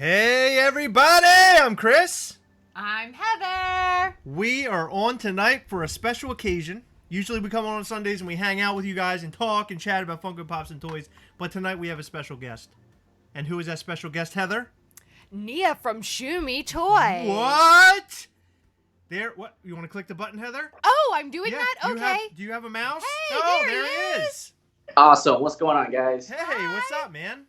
Hey everybody, I'm Chris. I'm Heather. We are on tonight for a special occasion. Usually we come on Sundays and we hang out with you guys and talk and chat about Funko Pops and toys. But tonight we have a special guest. And who is that special guest, Heather? Nia from Shumitoys. What? There, what? You want to click the button, Heather? Oh, I'm doing that? Okay. Do you have a mouse? Hey, oh, there he is. Awesome. What's going on, guys? Hey, what's up, man?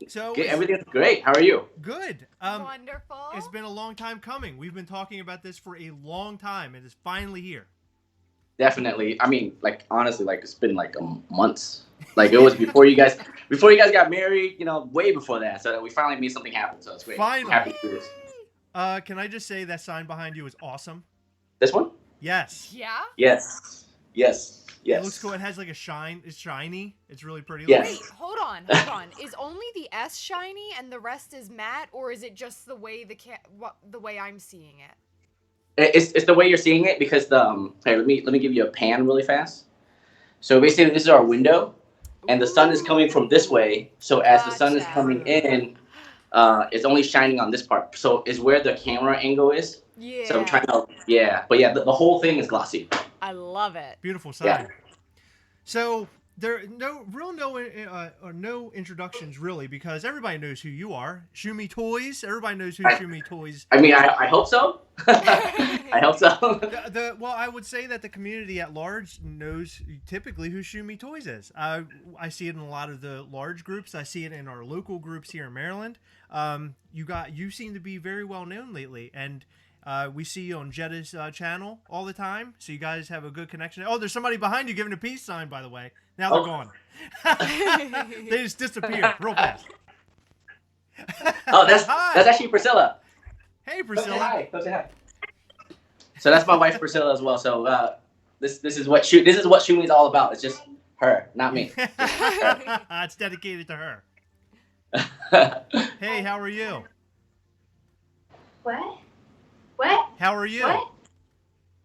So Everything's great. How are you? good. Wonderful. It's been a long time coming. We've been talking about this for a long time. It is finally here. Definitely. I mean, like honestly, like it's been like months. Like it was before you guys got married. Way before that. So we finally made something happen. So it's great. Finally. Happy to do this. Can I just say that sign behind you is awesome? This one? Yes. Yeah? Yes. Yes. It looks Yes. cool. It has like a shine. It's shiny. It's really pretty. Yes. looking. Wait, hold on. Is only the S shiny and the rest is matte, or is it just the way the way I'm seeing it? It's the way you're seeing it because hey, let me give you a pan really fast. So basically, this is our window, and the sun is coming from this way. So as the sun is Gotcha. coming in, it's only shining on this part. So is where the camera angle is. Yeah. So I'm trying to, but the whole thing is glossy. I love it. Beautiful sign. Yeah. So there no introductions really because everybody knows who you are. Shumitoys. Everybody knows who Shumitoys. I mean, I hope so. I hope so. Well, I would say that the community at large knows typically who Shumitoys is. I see it in a lot of the large groups. I see it in our local groups here in Maryland. You seem to be very well known lately, and we see you on Jetta's channel all the time, so you guys have a good connection. Oh, there's somebody behind you giving a peace sign, by the way. Now they're gone. They just disappeared real fast. Oh, that's actually Priscilla. Hey, Come say Priscilla. hi. Come say hi. So that's my wife Priscilla as well. So this is what Shumi is all about. It's just her, not me. It's dedicated to her. Hey, how are you? What? What? How are you? What?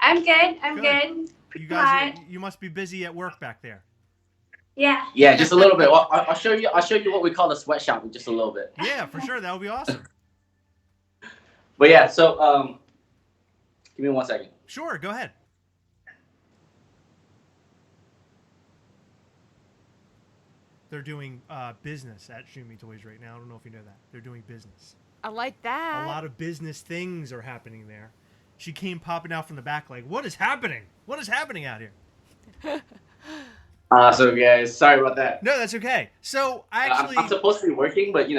I'm good. I'm Good. good. You guys, you must be busy at work back there. Yeah. Yeah, just a little bit. Well, I'll show you. I'll show you what we call the sweatshop in just a little bit. Yeah, for sure. That would be awesome. But yeah, so give me 1 second. Sure, go ahead. They're doing business at Shumitoys right now. I don't know if you know that. They're doing business. I like that. A lot of business things are happening there. She came popping out from the back like, what is happening? What is happening out here? So guys, sorry about that. No, that's okay. So actually, I'm supposed to be working, but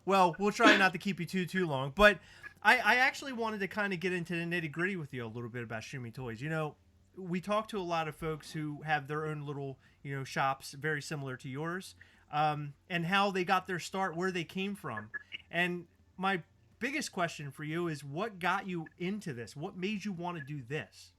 well, we'll try not to keep you too long. But I actually wanted to kind of get into the nitty gritty with you a little bit about Shumitoys. You know, we talk to a lot of folks who have their own little, shops very similar to yours, and how they got their start, where they came from. And my biggest question for you is, what got you into this? What made you want to do this?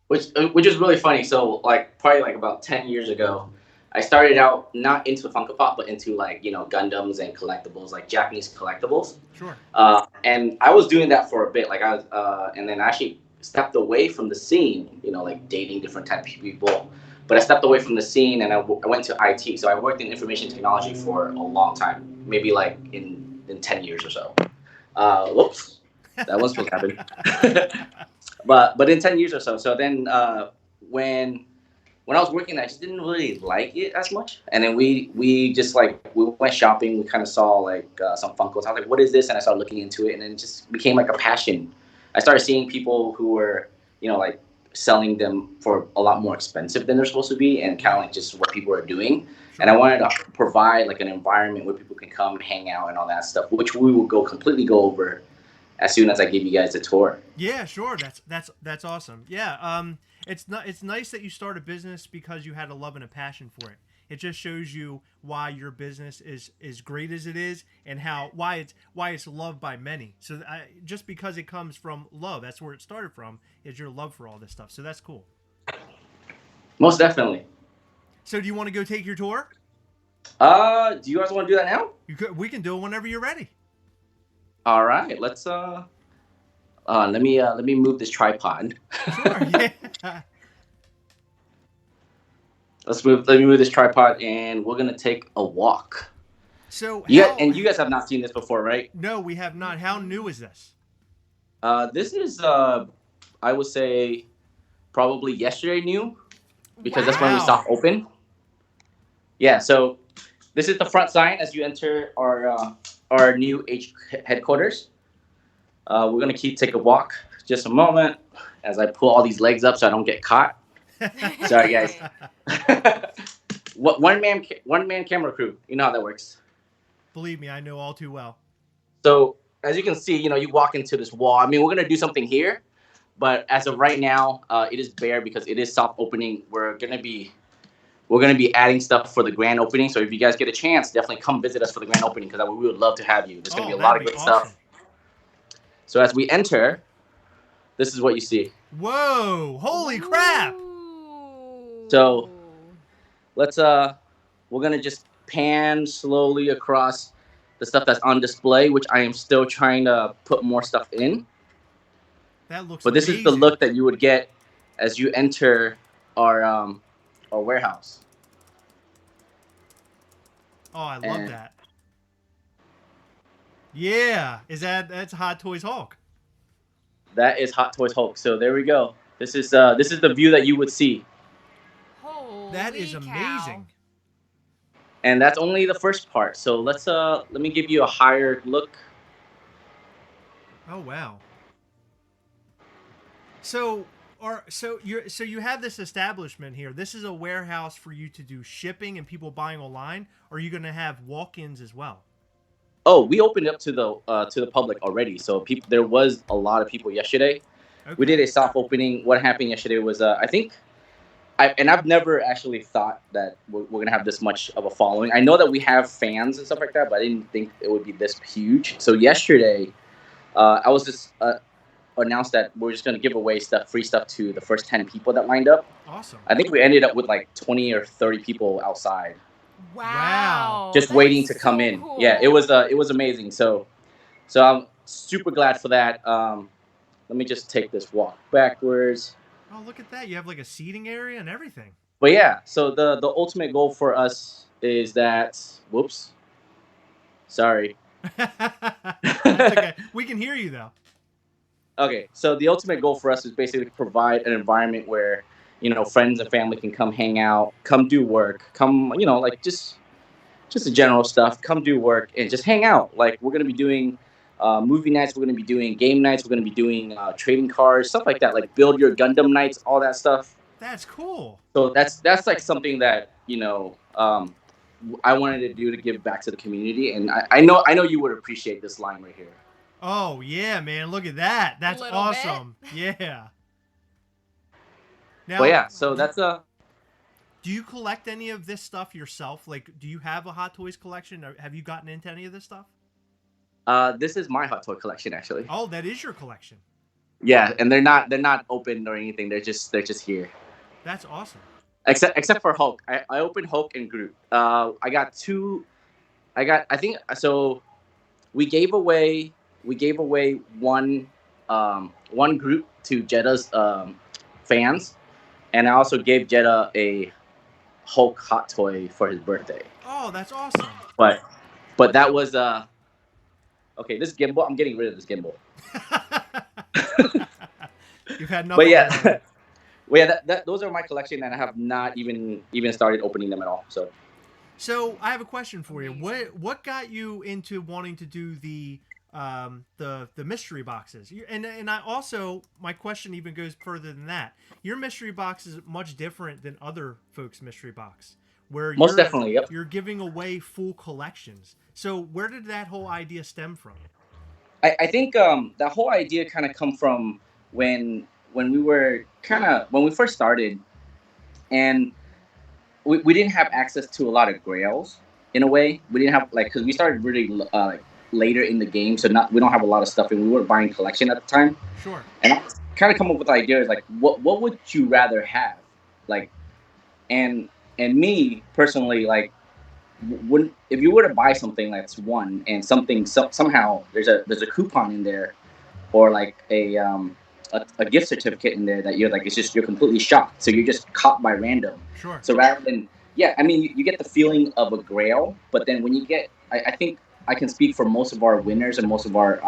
Which is really funny. So probably about 10 years ago, I started out not into Funko Pop, but into Gundams and collectibles, like Japanese collectibles. Sure. And I was doing that for a bit, and then I actually stepped away from the scene, dating different type of people. But I stepped away from the scene and I went to IT. So I worked in information technology for a long time, maybe in 10 years or so. Whoops, that was supposed to happen. But in 10 years or so. So then when I was working, I just didn't really like it as much. And then we went shopping. We kind of saw some Funkos. I was like, what is this? And I started looking into it, and then it just became like a passion. I started seeing people who were, selling them for a lot more expensive than they're supposed to be, and kind of just what people are doing. Sure. And I wanted to provide an environment where people can come, hang out, and all that stuff, which we will completely go over as soon as I give you guys a tour. Yeah, sure. That's awesome. Yeah. It's nice that you start a business because you had a love and a passion for it. It just shows you why your business is as great as it is, and why it's loved by many. So just because it comes from love, that's where it started from, is your love for all this stuff. So that's cool. Most definitely. So do you want to go take your tour? Do you guys want to do that now? We can do it whenever you're ready. All right. Let's let me move this tripod. Sure. Yeah. Let me move this tripod, and we're gonna take a walk. So you guys have not seen this before, right? No, we have not. How new is this? This is I would say probably yesterday new, because that's when we stopped open. Yeah, so this is the front sign as you enter our new headquarters. We're gonna take a walk. Just a moment as I pull all these legs up so I don't get caught. Sorry, guys. one man camera crew. You know how that works. Believe me, I know all too well. So as you can see, you walk into this wall. I mean, we're gonna do something here, but as of right now, it is bare because it is soft opening. We're gonna be adding stuff for the grand opening. So if you guys get a chance, definitely come visit us for the grand opening because we would love to have you. There's gonna be a lot of great stuff. So as we enter, this is what you see. Whoa! Holy crap! So we're gonna just pan slowly across the stuff that's on display, which I am still trying to put more stuff in. That looks. But this amazing. is the look that you would get as you enter our warehouse. Oh, I love that. Yeah, that's Hot Toys Hulk? That is Hot Toys Hulk. So there we go. This is the view that you would see. Holy that is cow. amazing. And that's only the first part. So let me give you a higher look. Oh wow. So you have this establishment here. This is a warehouse for you to do shipping and people buying online. Or are you going to have walk-ins as well? Oh, we opened it up to the public already. So there was a lot of people yesterday. Okay. We did a soft opening. What happened yesterday was I've never actually thought that we're gonna have this much of a following. I know that we have fans and stuff like that, but I didn't think it would be this huge. So yesterday, I was just announced that we're just gonna give away free stuff to the first 10 people that lined up. Awesome. I think we ended up with like 20 or 30 people outside. Wow. Just waiting to come in. Cool. Yeah, it was amazing. So I'm super glad for that. Let me just take this walk backwards. Oh, look at that. You have like a seating area and everything. But yeah, so the ultimate goal for us is that... Whoops. Sorry. That's okay. We can hear you, though. Okay, so the ultimate goal for us is basically to provide an environment where, friends and family can come hang out, come do work, come, like just the general stuff, come do work and just hang out. Like, we're going to be doing... movie nights, we're going to be doing game nights, we're going to be doing trading cards, stuff like that, like build your Gundam nights, all that stuff. That's cool. So that's like something that I wanted to do to give back to the community, and I know you would appreciate this line right here. Oh yeah, man, look at that. That's awesome. Yeah. Now, well, yeah, so that's do you collect any of this stuff yourself? Like, do you have a Hot Toys collection? Or have you gotten into any of this stuff? This is my Hot Toy collection, actually. Oh, that is your collection. Yeah, and they're not open or anything. They're just here. That's awesome. Except for Hulk. I opened Hulk and Groot. I think so. We gave away one Groot to Jetta's fans, and I also gave Jetta a Hulk Hot Toy for his birthday. Oh, that's awesome. But that was okay, this gimbal, I'm getting rid of this gimbal. You've had enough. But yeah, well, yeah, those are my collection, and I have not even started opening them at all. So I have a question for you. What got you into wanting to do the mystery boxes? And I also, my question even goes further than that. Your mystery box is much different than other folks' mystery box, where most definitely, yep. You're giving away full collections. So where did that whole idea stem from? I think that whole idea kind of come from when we first started, and we didn't have access to a lot of grails in a way. We didn't have because we started really later in the game, so we don't have a lot of stuff, and we weren't buying collection at the time. Sure. And I kind of come up with ideas like what would you rather have, and me personally, if you were to buy something that's one and somehow there's a coupon in there, or like a gift certificate in there that you're you're completely shocked, so you're just caught by random. Sure. So rather than you get the feeling of a grail, but then when you get, I think I can speak for most of our winners and most of our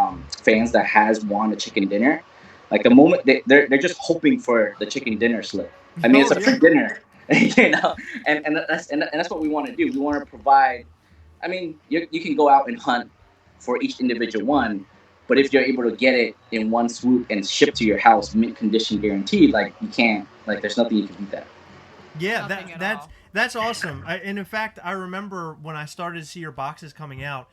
fans that has won a chicken dinner. Like the moment they're just hoping for the chicken dinner slip. I mean, it's a free dinner. And that's what we want to do. We want to provide. I mean, you can go out and hunt for each individual one, but if you're able to get it in one swoop and shipped to your house, mint condition guaranteed, you can't. There's nothing you can beat that. Yeah, That's awesome. And in fact, I remember when I started to see your boxes coming out,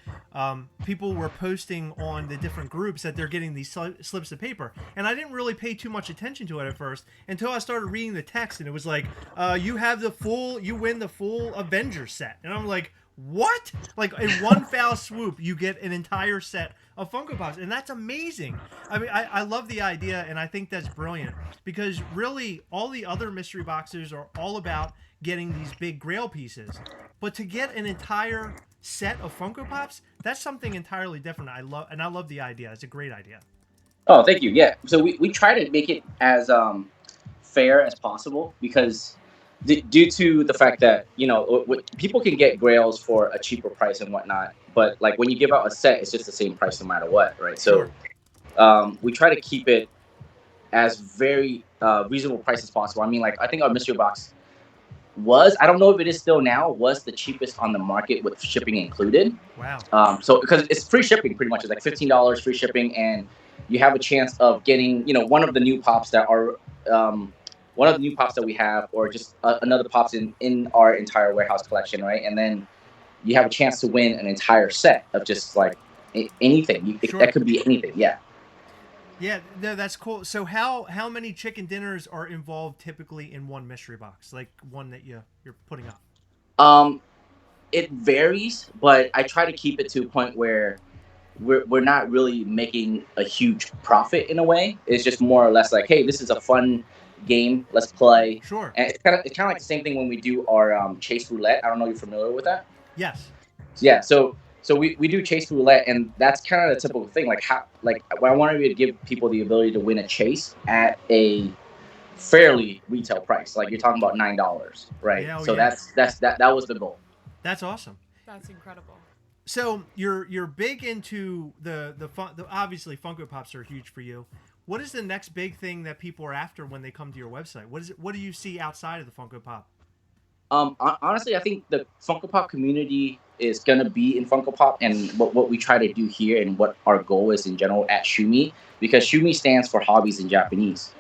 people were posting on the different groups that they're getting these slips of paper. And I didn't really pay too much attention to it at first until I started reading the text. And it was like, you win the full Avengers set. And I'm like, what? Like in one foul swoop, you get an entire set of Funko Pops, and that's amazing. I mean, I love the idea, and I think that's brilliant because really, all the other mystery boxes are all about getting these big Grail pieces, but to get an entire set of Funko Pops, that's something entirely different. I love the idea. It's a great idea. Oh, thank you. Yeah. So we try to make it as fair as possible because due to the fact that people can get grails for a cheaper price and whatnot, but like when you give out a set, it's just the same price no matter what, right? So we try to keep it as very reasonable price as possible. I mean, like I think our mystery box I don't know if it is still now, was the cheapest on the market with shipping included. Wow. So because it's free shipping pretty much, it's like $15 free shipping, and you have a chance of getting one of the new pops that are one of the new pops that we have, or just another pops in our entire warehouse collection, right? And then you have a chance to win an entire set of just like anything. Sure. That could be anything. Yeah. Yeah, no, that's cool. So how many chicken dinners are involved typically in one mystery box, like one that you're putting up? It varies, but I try to keep it to a point where we're not really making a huge profit in a way. It's just more or less like, hey, this is a fun game. Let's play. Sure. And it's kind of like the same thing when we do our chase roulette. I don't know if you're familiar with that. Yes. Yeah. So we do chase roulette, and that's kind of the typical thing. Like I want to give people the ability to win a chase at a fairly retail price. Like you're talking about $9, right? Yeah, so yeah. that was the goal. That's awesome. That's incredible. So you're big into the obviously Funko Pops are huge for you. What is the next big thing that people are after when they come to your website? What do you see outside of the Funko Pop? Honestly, I think the Funko Pop community is gonna be in Funko Pop, and what we try to do here, and what our goal is in general at Shumi, because Shumi stands for hobbies in Japanese.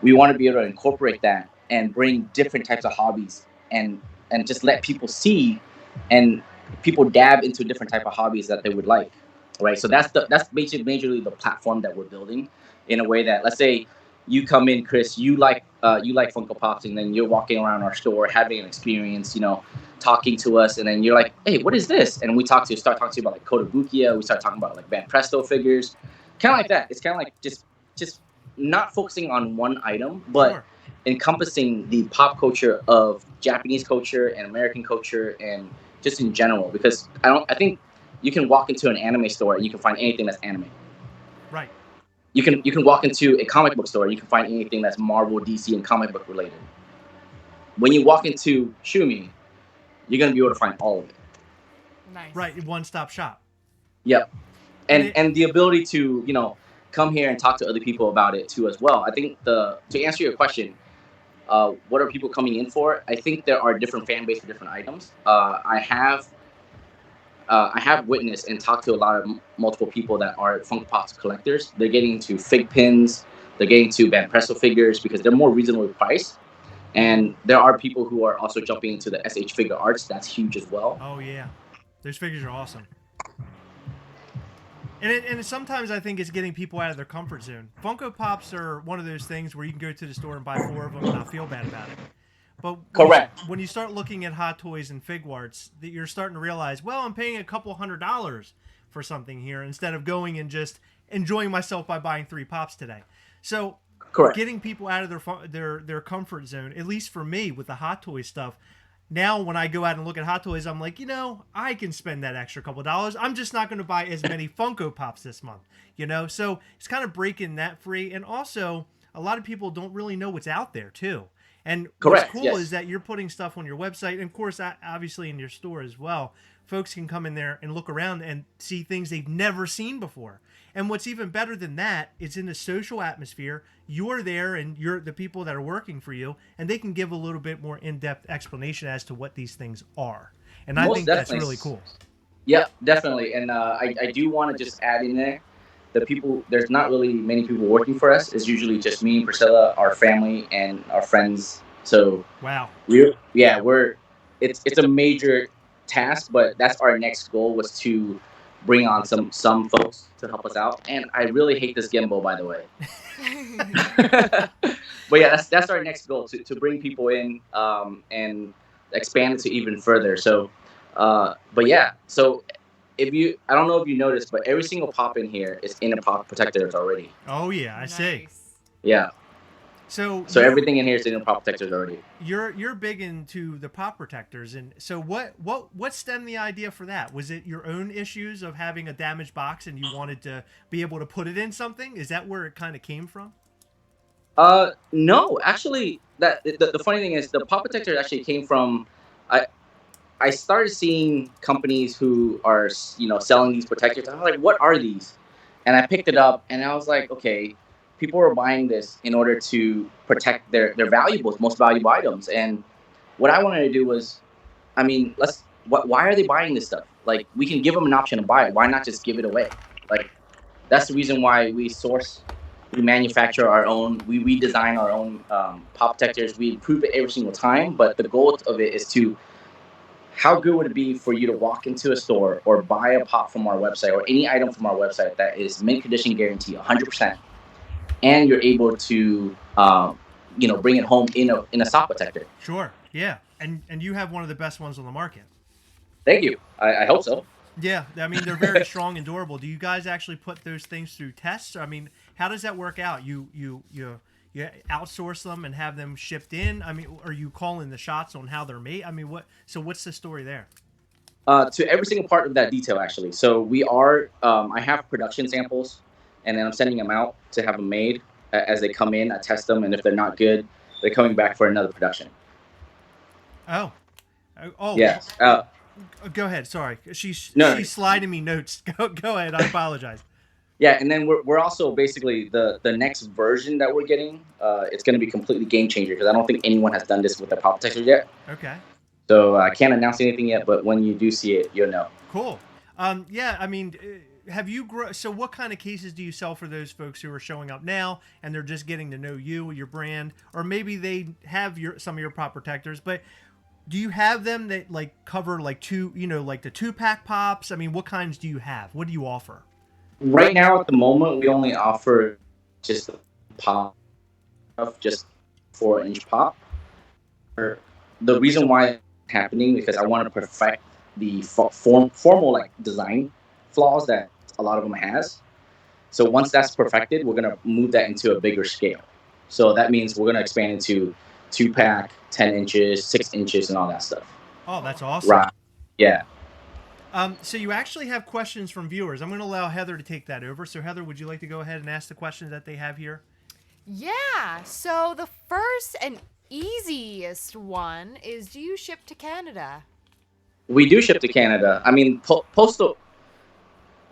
We want to be able to incorporate that and bring different types of hobbies, and just let people see, and people dab into different type of hobbies that they would like, right? So that's majorly the platform that we're building, in a way that, let's say you come in, Chris, you like Funko Pops, and then you're walking around our store having an experience, talking to us, and then you're like, hey, what is this? And we start talking to you about like Kotobukiya, we start talking about like Van Presto figures, kind of like that. It's kind of like just not focusing on one item, but Sure. encompassing the pop culture of Japanese culture and American culture, and just in general, because I think you can walk into an anime store and you can find anything that's anime. Right. You can walk into a comic book store and you can find anything that's Marvel, DC, and comic book related. When you walk into Shumi, you're gonna be able to find all of it. Nice. Right. One-stop shop. Yep. And the ability to come here and talk to other people about it too as well. I think to answer your question, what are people coming in for? I think there are different fan base for different items. I have witnessed and talked to a lot of multiple people that are Funko Pops collectors. They're getting into fig pins, they're getting to Van Presto figures because they're more reasonably priced. And there are people who are also jumping into the SH figure arts. That's huge as well. Oh yeah, those figures are awesome. And sometimes I think it's getting people out of their comfort zone. Funko Pops are one of those things where you can go to the store and buy 4 of them and not feel bad about it. But Correct. When you start looking at Hot Toys and Fig Arts, that you're starting to realize, well, I'm paying a couple $100 for something here instead of going and just enjoying myself by buying 3 pops today. So Correct. Getting people out of their comfort zone, at least for me with the Hot Toys stuff. Now, when I go out and look at Hot Toys, I'm like, I can spend that extra couple dollars. I'm just not going to buy as many Funko Pops this month, So it's kind of breaking that free. And also, a lot of people don't really know what's out there, too. And Correct, what's cool yes. is that you're putting stuff on your website, and of course, obviously in your store as well. Folks can come in there and look around and see things they've never seen before. And what's even better than that, it's in a social atmosphere. You're there, and you're the people that are working for you, and they can give a little bit more in-depth explanation as to what these things are. And I Most think definitely. that's really cool. Yeah, definitely. And I do want to just add in there, there's not really many people working for us. It's usually just me, Priscilla, our family, and our friends. So Wow. we're it's a major task, but that's our next goal was to bring on some folks to help us out. And I really hate this gimbal, by the way. But yeah, that's our next goal to bring people in and expand it to even further. So, but yeah, so if you, I don't know if you noticed, but every single pop in here is in a pop protectors already. Oh yeah, I see. Nice. Yeah. So So everything in here is in a pop protectors already. you're big into the pop protectors, and so what stemmed the idea for that? Was it your own issues of having a damaged box and you wanted to be able to put it in something? Is that where it kind of came from? No, actually, that the funny thing is the pop protector actually came from. I I started seeing companies who are selling these protectors. And I was like, what are these? And I picked it up, and I was like, okay, people are buying this in order to protect their valuables, most valuable items. And what I wanted to do was, I mean, why are they buying this stuff? Like, we can give them an option to buy it. Why not just give it away? Like, that's the reason why we manufacture our own, we redesign our own pop protectors. We improve it every single time, but the goal of it is to, how good would it be for you to walk into a store or buy a pop from our website or any item from our website that is mint condition guarantee 100%, and you're able to bring it home in a sock protector. Sure. Yeah. And you have one of the best ones on the market. Thank you. I hope so. Yeah, I mean they're very strong and durable. Do you guys actually put those things through tests? I mean, how does that work out? You outsource them and have them shipped in? I mean, are you calling the shots on how they're made? I mean, what's the story there? To every single part of that detail, actually. So we are. I have production samples, and then I'm sending them out to have them made. As they come in, I test them, and if they're not good, they're coming back for another production. Oh, Yeah. Go ahead. Sorry, she's sliding me notes. Go ahead. I apologize. Yeah, and then we're also basically the next version that we're getting. It's going to be completely game changer because I don't think anyone has done this with the pop protector yet. Okay. So I can't announce anything yet, but when you do see it, you'll know. Cool. Yeah. I mean, have you so what kind of cases do you sell for those folks who are showing up now and they're just getting to know you, your brand, or maybe they have some of your pop protectors, but do you have them that like cover like like the 2-pack pops? I mean, what kinds do you have? What do you offer? Right now, at the moment, we only offer just the pop, just 4-inch pop. The reason why it's happening because I want to perfect the formal like design flaws that a lot of them has. So once that's perfected, we're gonna move that into a bigger scale. So that means we're gonna expand into 2-pack, 10 inches, 6 inches, and all that stuff. Oh, that's awesome. Right. Yeah. So you actually have questions from viewers. I'm going to allow Heather to take that over. So Heather, would you like to go ahead and ask the questions that they have here? Yeah. So the first and easiest one is, do you ship to Canada? We do ship to Canada. I mean, postal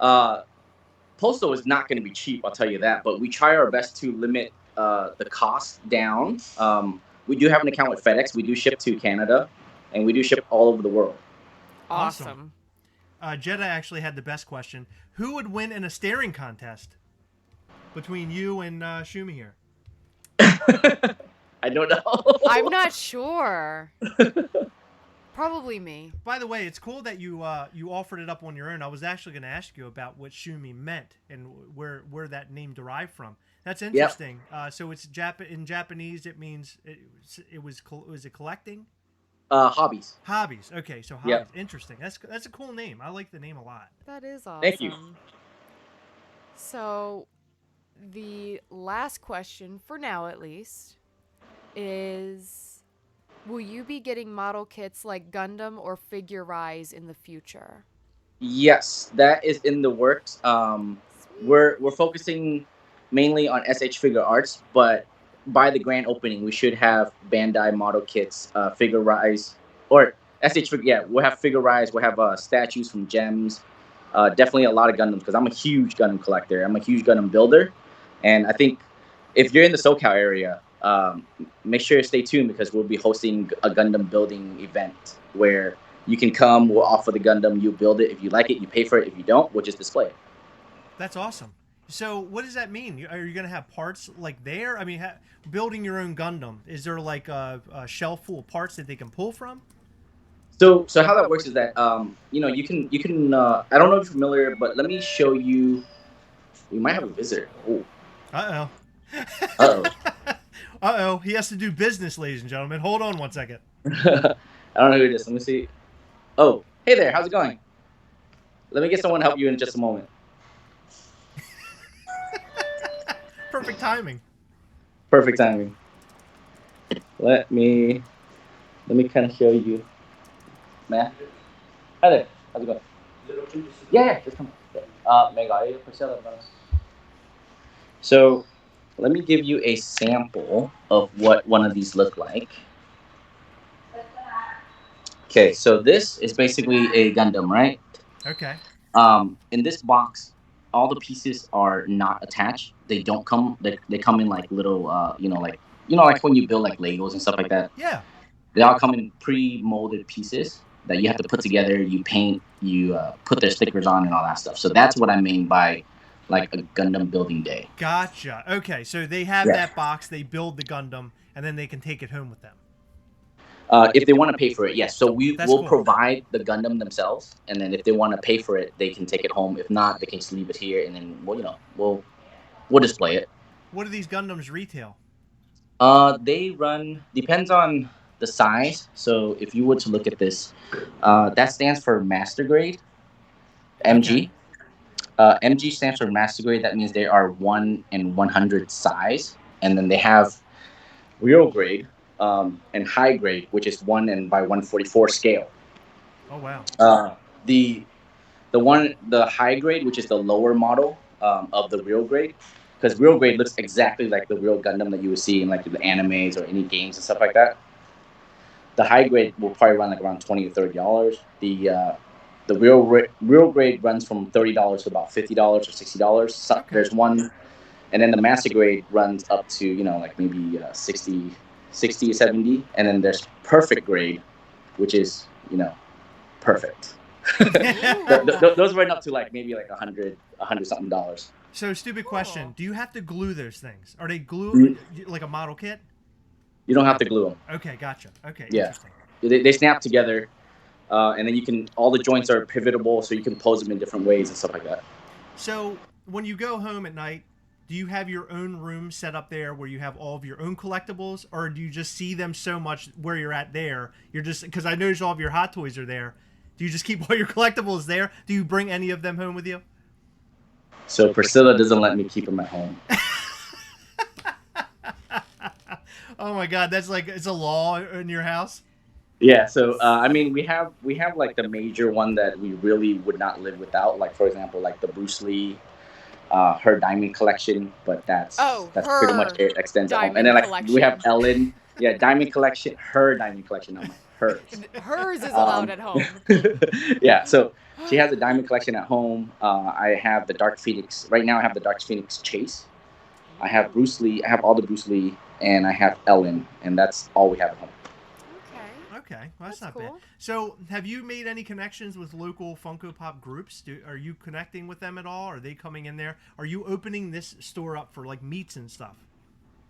is not going to be cheap, I'll tell you that. But we try our best to limit the cost down. We do have an account with FedEx. We do ship to Canada, and we do ship all over the world. Awesome. Jetta actually had the best question. Who would win in a staring contest between you and Shumi here? I don't know. I'm not sure. Probably me. By the way, it's cool that you offered it up on your own. I was actually going to ask you about what Shumi meant and where that name derived from. That's interesting. Yep. So it's in Japanese. It means was it collecting? Hobbies. Hobbies. Okay, so hobbies. Yep. Interesting. That's a cool name. I like the name a lot. That is awesome. Thank you. So, the last question, for now at least, is: will you be getting model kits like Gundam or Figure Rise in the future? Yes, that is in the works. We're focusing mainly on SH Figure Arts, but by the grand opening, we should have Bandai model kits, Figure Rise, or SH Figure. Yeah, we'll have Figure Rise. We'll have statues from Gems. Definitely a lot of Gundams because I'm a huge Gundam collector. I'm a huge Gundam builder, and I think if you're in the SoCal area, make sure to stay tuned because we'll be hosting a Gundam building event where you can come. We'll offer the Gundam. You build it. If you like it, you pay for it. If you don't, we'll just display it. That's awesome. So what does that mean? Are you going to have parts like there? I mean, building your own Gundam, is there like a shelf full of parts that they can pull from? So how that works is that you can I don't know if you're familiar, but let me show you. We might have a visitor. Oh, Uh uh oh. Uh oh. He has to do business, ladies and gentlemen. Hold on one second. oh. I don't know who it is. Let me see. Oh, hey there. How's it going? Let me get someone to help you in just a moment. Perfect timing. Perfect timing. Let me kind of show you, man. Hi there. How's it going? Yeah, just come. May I Priscilla? So let me give you a sample of what one of these look like. Okay, so this is basically a Gundam, right? Okay. In this box, all the pieces are not attached. They don't come. They come in like little, like when you build like Legos and stuff like that. Yeah. They all come in pre-molded pieces that you have to put together. You paint, you put their stickers on, and all that stuff. So that's what I mean by like a Gundam building day. Gotcha. Okay, so they have Yeah. that box. They build the Gundam, and then they can take it home with them. If they want to pay for it, yes. So we That's will cool. provide the Gundam themselves, and then if they want to pay for it, they can take it home. If not, they can just leave it here, and then we'll display it. What do these Gundams retail? They run depends on the size. So if you were to look at this, that stands for master grade, Okay. MG. MG stands for master grade. That means they are 1 in 100 size, and then they have real grade and high grade, which is 1 in 144 scale. Oh wow. The the high grade, which is the lower model of the real grade, because real grade looks exactly like the real Gundam that you would see in like the animes or any games and stuff like that. The high grade will probably run like around $20 to $30. The real grade runs from $30 to about $50 or $60. So, Okay. there's one, and then the master grade runs up to like maybe 60 70, and then there's perfect grade, which is perfect. Those run up to like maybe like a hundred something dollars. So, stupid question. Cool. Do you have to glue those things? Are they glue You like a model kit? you don't have to glue them. Okay, gotcha. Okay, Yeah, interesting. they snap together, and then all the joints are pivotable, so you can pose them in different ways and stuff like that. So, when you go home at night, do you have your own room set up there where you have all of your own collectibles, or do you just see them so much where you're at there? You're just because I noticed all of your Hot Toys are there. Do you just keep all your collectibles there? Do you bring any of them home with you? So Priscilla doesn't let me keep them at home. Oh my God, that's like it's a law in your house. Yeah, so I mean, we have like the major one that we really would not live without. Like for example, like the Bruce Lee, her diamond collection, but Oh, that's pretty much her it. Extends at home, and diamond then like we have collection. Ellen, yeah, diamond collection, her diamond collection, not mine, hers. Hers is allowed at home. Yeah, so she has a diamond collection at home. I have the Dark Phoenix. Right now, I have the Dark Phoenix Chase. I have Bruce Lee. I have all the Bruce Lee, and I have Ellen, and that's all we have at home. Okay. Okay, well, that's That's not bad. cool. So, have you made any connections with local Funko Pop groups? Are you connecting with them at all? Are they coming in there? Are you opening this store up for like meets and stuff?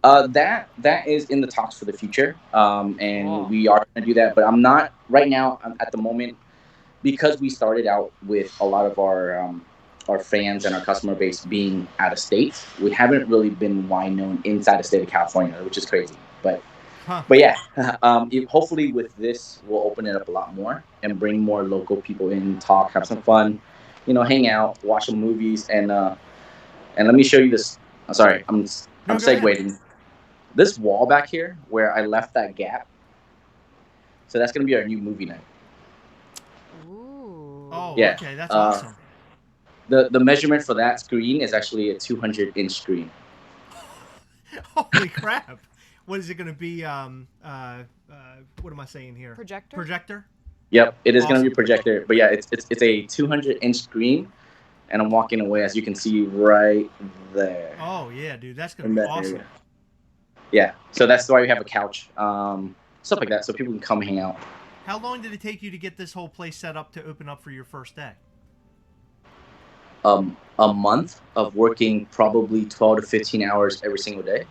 That is in the talks for the future, and Cool. we are going to do that. But I'm not right now. At the moment, because we started out with a lot of our fans and our customer base being out of state. We haven't really been wide known inside the state of California, which is crazy. But Huh. but yeah, hopefully with this we'll open it up a lot more and bring more local people in, talk, have some fun, hang out, watch some movies, and let me show you this. Sorry, I'm No, go ahead. segueing. This wall back here where I left that gap. So that's gonna be our new movie night. Ooh. Oh, Yeah. okay, that's awesome. The measurement for that screen is actually a 200-inch screen. Holy crap! What is it going to be? What am I saying here? Projector? Projector. Yep, it is going to Awesome. be a projector. But yeah, it's a 200-inch screen, and I'm walking away, as you can see right there. Oh yeah, dude, that's going In to be that awesome. area. Yeah, so that's why we have a couch, stuff like that, so people can come hang out. How long did it take you to get this whole place set up to open up for your first day? A month of working probably 12 to 15 hours every single day.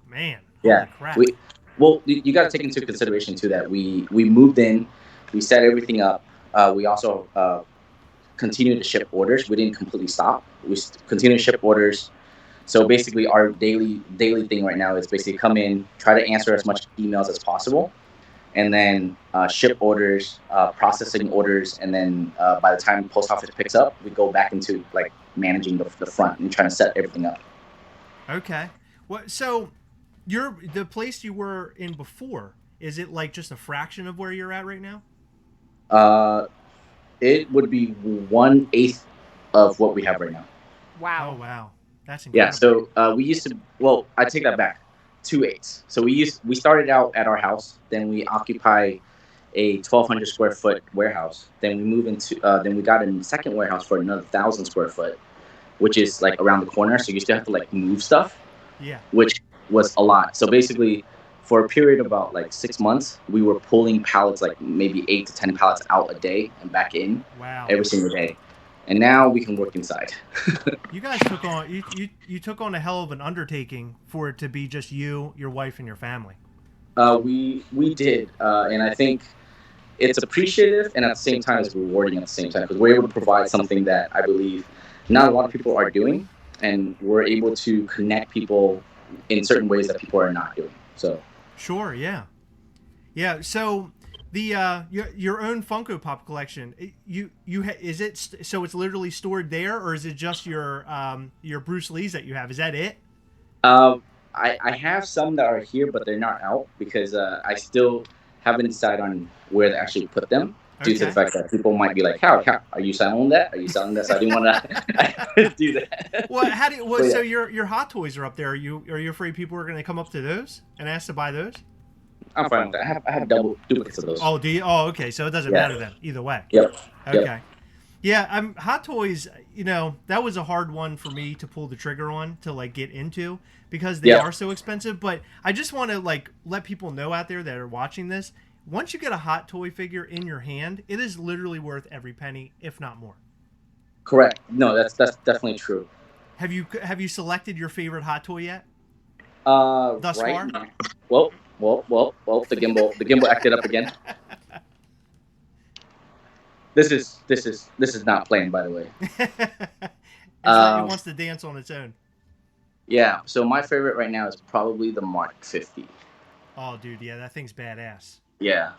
Man, Yeah, holy crap. you got to take into consideration too that we moved in. We set everything up. We also continue to ship orders. We didn't completely stop. We continue to ship orders. So basically, our daily thing right now is basically come in, try to answer as much emails as possible, and then ship orders, processing orders, and then by the time post office picks up, we go back into like managing the front and trying to set everything up. Okay. What? So, the place you were in before, is it like just a fraction of where you're at right now? Uh, it would be 1/8 of what we have right now. Oh Wow. wow, that's Yeah. incredible. So we used to. Well, I take that back. 2/8. So we started out at our house. Then we occupy a 1,200 square foot warehouse. Then we move into. Then we got a second warehouse for another 1,000 square foot, which is like around the corner. So you still have to like move stuff, Yeah. which was a lot. So basically, for a period of about like 6 months, we were pulling pallets, like maybe 8 to 10 pallets out a day and back in Wow. every single day. And now we can work inside. You guys took on you took on a hell of an undertaking for it to be just you, your wife, and your family. We did, and I think it's appreciative and at the same time it's rewarding at the same time because we're able to provide something that I believe not a lot of people are doing, and we're able to connect people in certain ways that people are not doing. So Sure. Yeah. Yeah. So the your own Funko Pop collection, is it so it's literally stored there, or is it just your Bruce Lee's that you have? Is that it? I have some that are here, but they're not out because I still haven't decided on where to actually put them due to the Okay. fact that people might be like, how are you selling that? Are you selling that? So I didn't want to do that. Well, how do you, well, But yeah. so your Hot Toys are up there. Are you afraid people are going to come up to those and ask to buy those? I'm fine with that. I have double duplicates of those. Oh, do you? Oh, okay. So it doesn't Yeah. matter then, either way. Yep. Okay. Yep. Yeah, Hot Toys, that was a hard one for me to pull the trigger on to like get into because they Yeah. are so expensive, but I just want to like let people know out there that are watching this, once you get a Hot Toy figure in your hand, it is literally worth every penny, if not more. Correct. No, that's definitely true. Have you selected your favorite Hot Toy yet? Thus Right far? now. Well. The gimbal acted up again. This is not playing, by the way. It Um, wants to dance on its own. Yeah. So my favorite right now is probably the Mark 50. Oh, dude, yeah, that thing's badass. Yeah,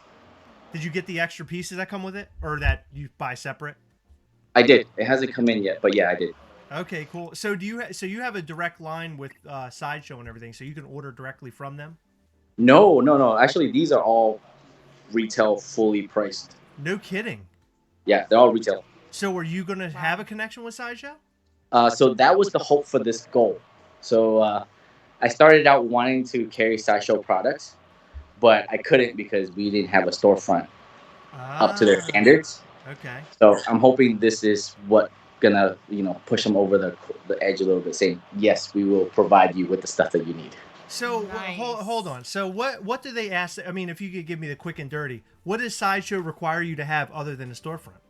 Did you get the extra pieces that come with it, or that you buy separate? I did. It hasn't come in yet, but yeah, I did. Okay, cool. So so you have a direct line with Sideshow and everything, so you can order directly from them? No. Actually, these are all retail, fully priced. No kidding. Yeah, they're all retail. So are you gonna have a connection with Sideshow? So that was the hope for this goal. So I started out wanting to carry Sideshow products, but I couldn't because we didn't have a storefront up to their standards. Okay. So I'm hoping this is what gonna push them over the edge a little bit, saying yes, we will provide you with the stuff that you need. So Nice. hold on. So what do they ask? I mean, if you could give me the quick and dirty, what does Sideshow require you to have other than a storefront?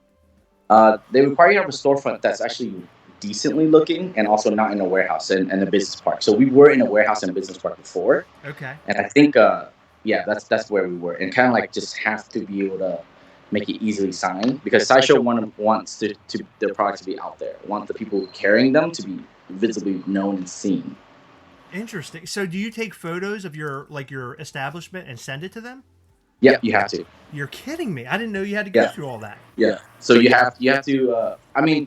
They require you to have a storefront that's actually decently looking and also not in a warehouse and a business park. So we were in a warehouse and business park before, Okay. and I think yeah, that's where we were, and kind of like just have to be able to make it easily signed because Sideshow wants to their products to be out there, want the people carrying them to be visibly known and seen. Interesting. So do you take photos of your establishment and send it to them? Yeah, you have to. You're kidding me. I didn't know you had to go Yeah. through all that. Yeah. So you have to. I mean,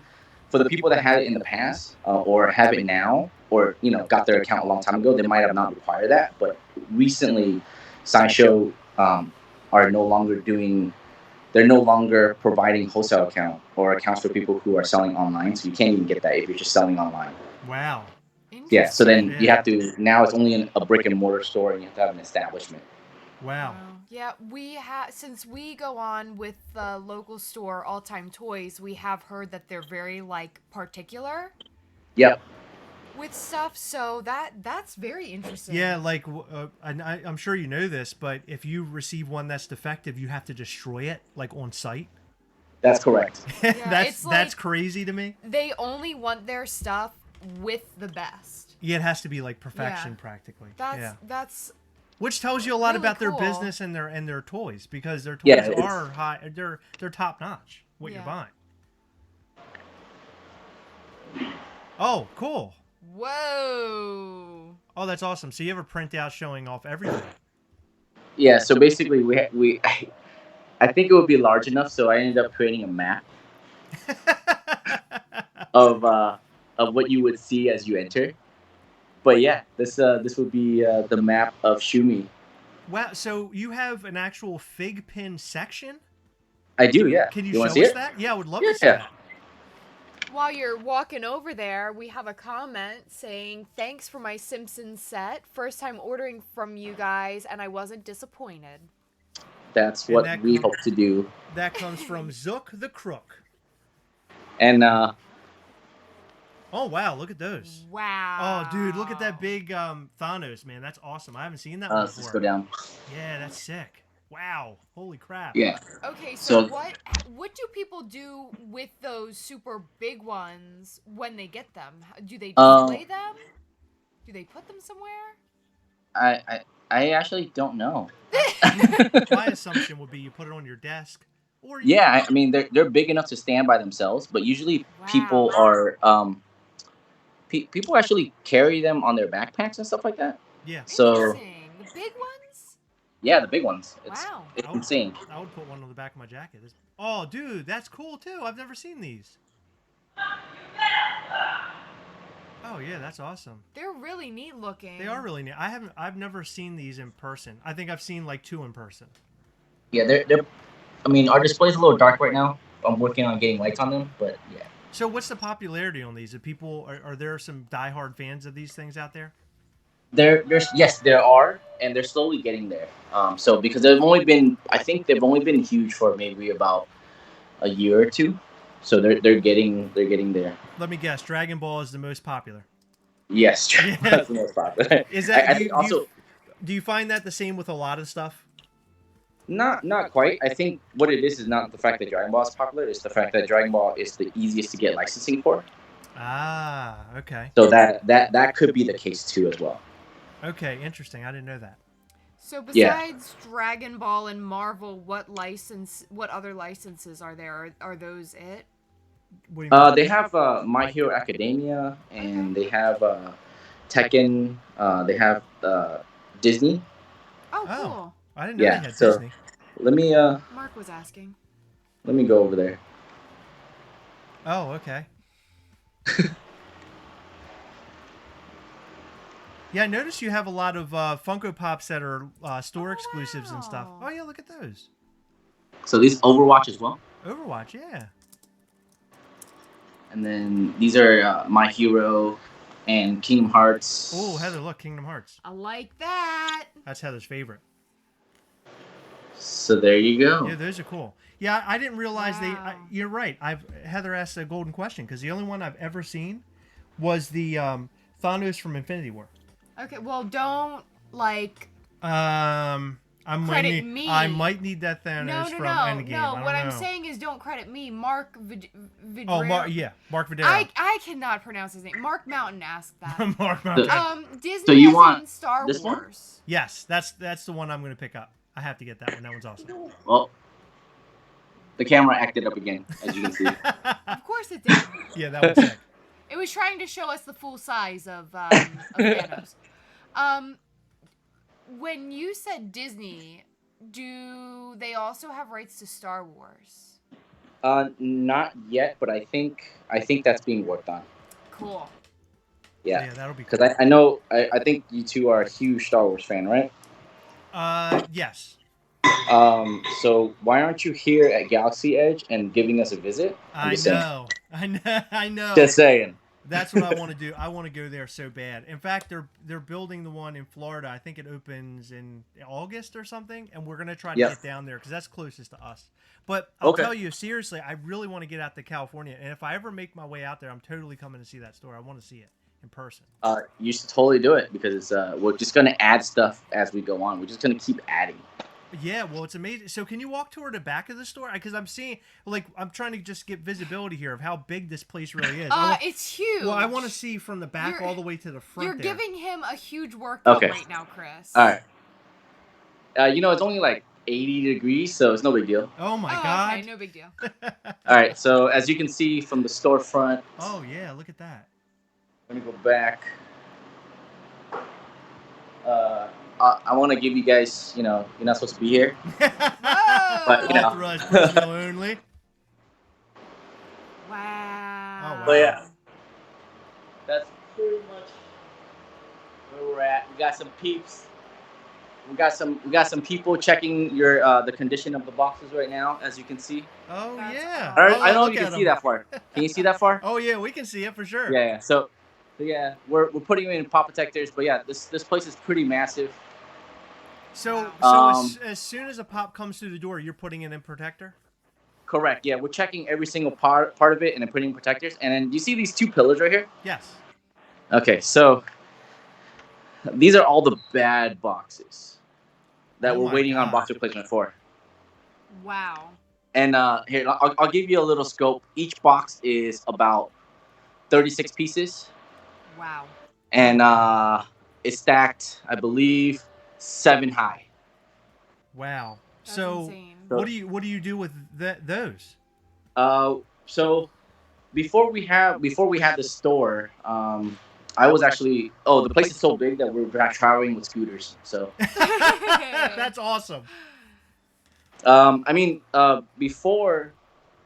for the people that had it in the past or have it now, or got their account a long time ago, they might have not required that. But recently, Sideshow are no longer doing. They're no longer providing wholesale account or accounts for people who are selling online. So you can't even get that if you're just selling online. Wow. Yeah. So then Interesting. you have to. Now it's only in a brick and mortar store, and you have to have an establishment. Wow. Yeah, we have, since we go on with the local store All Time Toys, we have heard that they're very like particular Yep. with stuff, so that's very interesting. Yeah, like I'm sure you know this, but if you receive one that's defective, you have to destroy it like on site. That's correct. that's it's like- crazy to me. They only want their stuff with the best. Yeah, it has to be like perfection practically. That's Which tells you a lot Really about their cool. business and their toys, because their toys Yeah, it's- are high. They're top notch. What you're Yeah. buying. Oh, cool. Whoa. Oh, that's awesome. So you have a printout showing off everything. Yeah. So basically, we I think it would be large enough, so I ended up creating a map of what you would see as you enter. But yeah, this would be the map of Shumi. Wow. So you have an actual fig pin section? I do, yeah. Can you want show to see us it? that? Yeah, I would love Yeah. to see that. While you're walking over there, we have a comment saying, "Thanks for my Simpsons set. First time ordering from you guys, and I wasn't disappointed." That's And what that we com- hope to do. That comes from Zook the Crook. And Oh wow, look at those. Wow. Oh dude, look at that big Thanos, man. That's awesome. I haven't seen that one let's just go before. down. Yeah, that's sick. Wow. Holy crap. Yeah. Okay, so So- what do people do with those super big ones when they get them? Do they Uh, display them? Do they put them somewhere? I actually don't know. My assumption would be you put it on your desk, or you Yeah, I mean they're big enough to stand by themselves, but usually people Wow. are people actually carry them on their backpacks and stuff like that. Yeah. So Interesting. The big ones? yeah, the big ones. It's Wow. it's insane. I would put one on the back of my jacket. Oh, dude, that's cool too. I've never seen these. Oh yeah, that's awesome. They're really neat looking. They are really neat. I've never seen these in person. I think I've seen like 2 in person. Yeah, they're. I mean, our display's a little dark right now. I'm working on getting lights on them, but yeah. So what's the popularity on these? Are there some diehard fans of these things out there? Yes, there are, and they're slowly getting there. So because I think they've only been huge for maybe about a year or two. So they're getting there. Let me guess. Dragon Ball is the most popular. Yes, Yeah. that's the most popular. Is that I think also do you find that the same with a lot of stuff? not quite. I think what it is not the fact that Dragon Ball is popular. It's the fact that Dragon Ball is the easiest to get licensing for. Ah, okay. So that could be the case too as well. Okay, interesting. I didn't know that. So Yeah. besides Dragon Ball and Marvel, what other licenses are there? Are those it? What do you mean? They have My Hero Academia, and they have Tekken. They have Disney. Oh, Oh. cool. I didn't know yeah, they had so- Disney. Let me Mark was asking. go over there. Oh, okay. Yeah, I noticed you have a lot of Funko Pops that are store exclusives and stuff. wow. Oh yeah, look at those. So these Overwatch as well, Overwatch, yeah. and then these are My Hero and Kingdom Hearts. Oh, Heather, look, Kingdom Hearts. I like that. That's Heather's favorite. So there you go. Yeah, those are cool. Yeah, I didn't realize Wow. you're right. Heather asked a golden question because the only one I've ever seen was the Thanos from Infinity War. Okay, well, don't like. I Credit me. might need that Thanos No, from no. Endgame. I No, don't what I'm know. saying is don't credit me. Mark Vidrero. Oh, Mark Videro. I cannot pronounce his name. Mark Mountain asked that. Mark Mountain. Disney So you as want in Star this one? Wars. Yes, that's the one I'm going to pick up. I have to get that one. That one's awesome. Well, the camera acted up again, as you can see. Of course it did. Yeah, that one's sick. It was trying to show us the full size of Thanos. When you said Disney, do they also have rights to Star Wars? Not yet, but I think that's being worked on. Cool. Yeah, Yeah, that'll be because I know I think you two are a huge Star Wars fan, right? Yes. So why aren't you here at Galaxy Edge and giving us a visit? I'm I just saying. know. I know. Just saying. That's what I want to do. I want to go there so bad. In fact, they're building the one in Florida. I think it opens in August or something, and we're gonna try to Yep. get down there because that's closest to us. But I'll Okay. tell you seriously, I really want to get out to California, and if I ever make my way out there, I'm totally coming to see that store. I want to see it in person. You should totally do it because we're just gonna add stuff as we go on. We're just gonna keep adding. Yeah, well, it's amazing. So can you walk toward the back of the store? Because I'm seeing, like, I'm trying to just get visibility here of how big this place really is. It's huge. Well, I want to see from the back You're- all the way to the front. You're there. giving him a huge workout Okay. right now, Chris. All right. It's only like 80 degrees, so it's no big deal. Oh my Oh, God. okay, no big deal. All right, so as you can see from the storefront, Oh yeah, look at that. let me go back. I want to give you guys, you're not supposed to be here, but Authorized personnel only. Wow. Oh, But yeah, wow. that's pretty much where we're at. We got some peeps. We got some people checking the condition of the boxes right now, as you can see. Oh That's yeah. I Oh, don't know if look you can at see them. that far. Can you see that far? Oh yeah, we can see it for sure. Yeah, yeah. So yeah, we're putting them in pop protectors, but yeah, this place is pretty massive. So Wow. as soon as a pop comes through the door, you're putting it in protector. Correct. Yeah, we're checking every single part of it and then putting in protectors. And then you see these two pillars right here? Yes. Okay, so these are all the bad boxes that Oh we're my waiting on God. box replacement for. Wow. And here, I'll give you a little scope. Each box is about 36 pieces, Wow. and it's stacked, I believe, 7 high. Wow. That's So insane. what do you do with those? So before we had the store, I was actually the place is so big that we're traveling with scooters. So That's awesome. before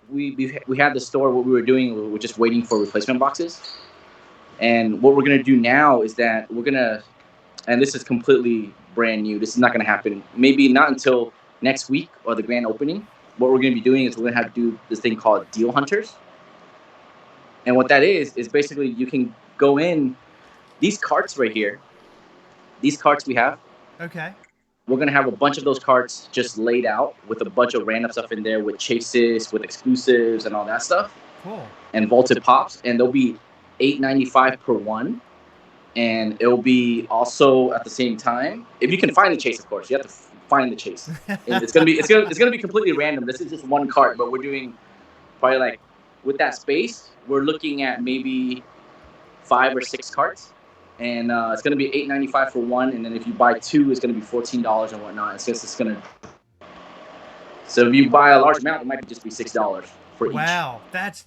we had the store, what we were doing, we were just waiting for replacement boxes. And what we're gonna do now is that and this is completely brand new. This is not gonna happen. Maybe not until next week or the grand opening. What we're gonna be doing is we're gonna have to do this thing called deal hunters. And what that is basically you can go in these carts right here. These carts we have, Okay. we're gonna have a bunch of those carts just laid out with a bunch of random stuff in there, with chases, with exclusives, and all that stuff, Cool. and vaulted pops, and they'll be $8.95 per one, and it'll be also at the same time, if you can find the chase, of course, you have to find the chase. And it's gonna be completely random. This is just one cart, but we're doing probably like with that space, we're looking at maybe 5 or 6 carts, and it's gonna be $8.95 for one, and then if you buy two, it's gonna be $14 and whatnot. It's gonna. So if you buy a large amount, it might just be $6 for each. Wow, that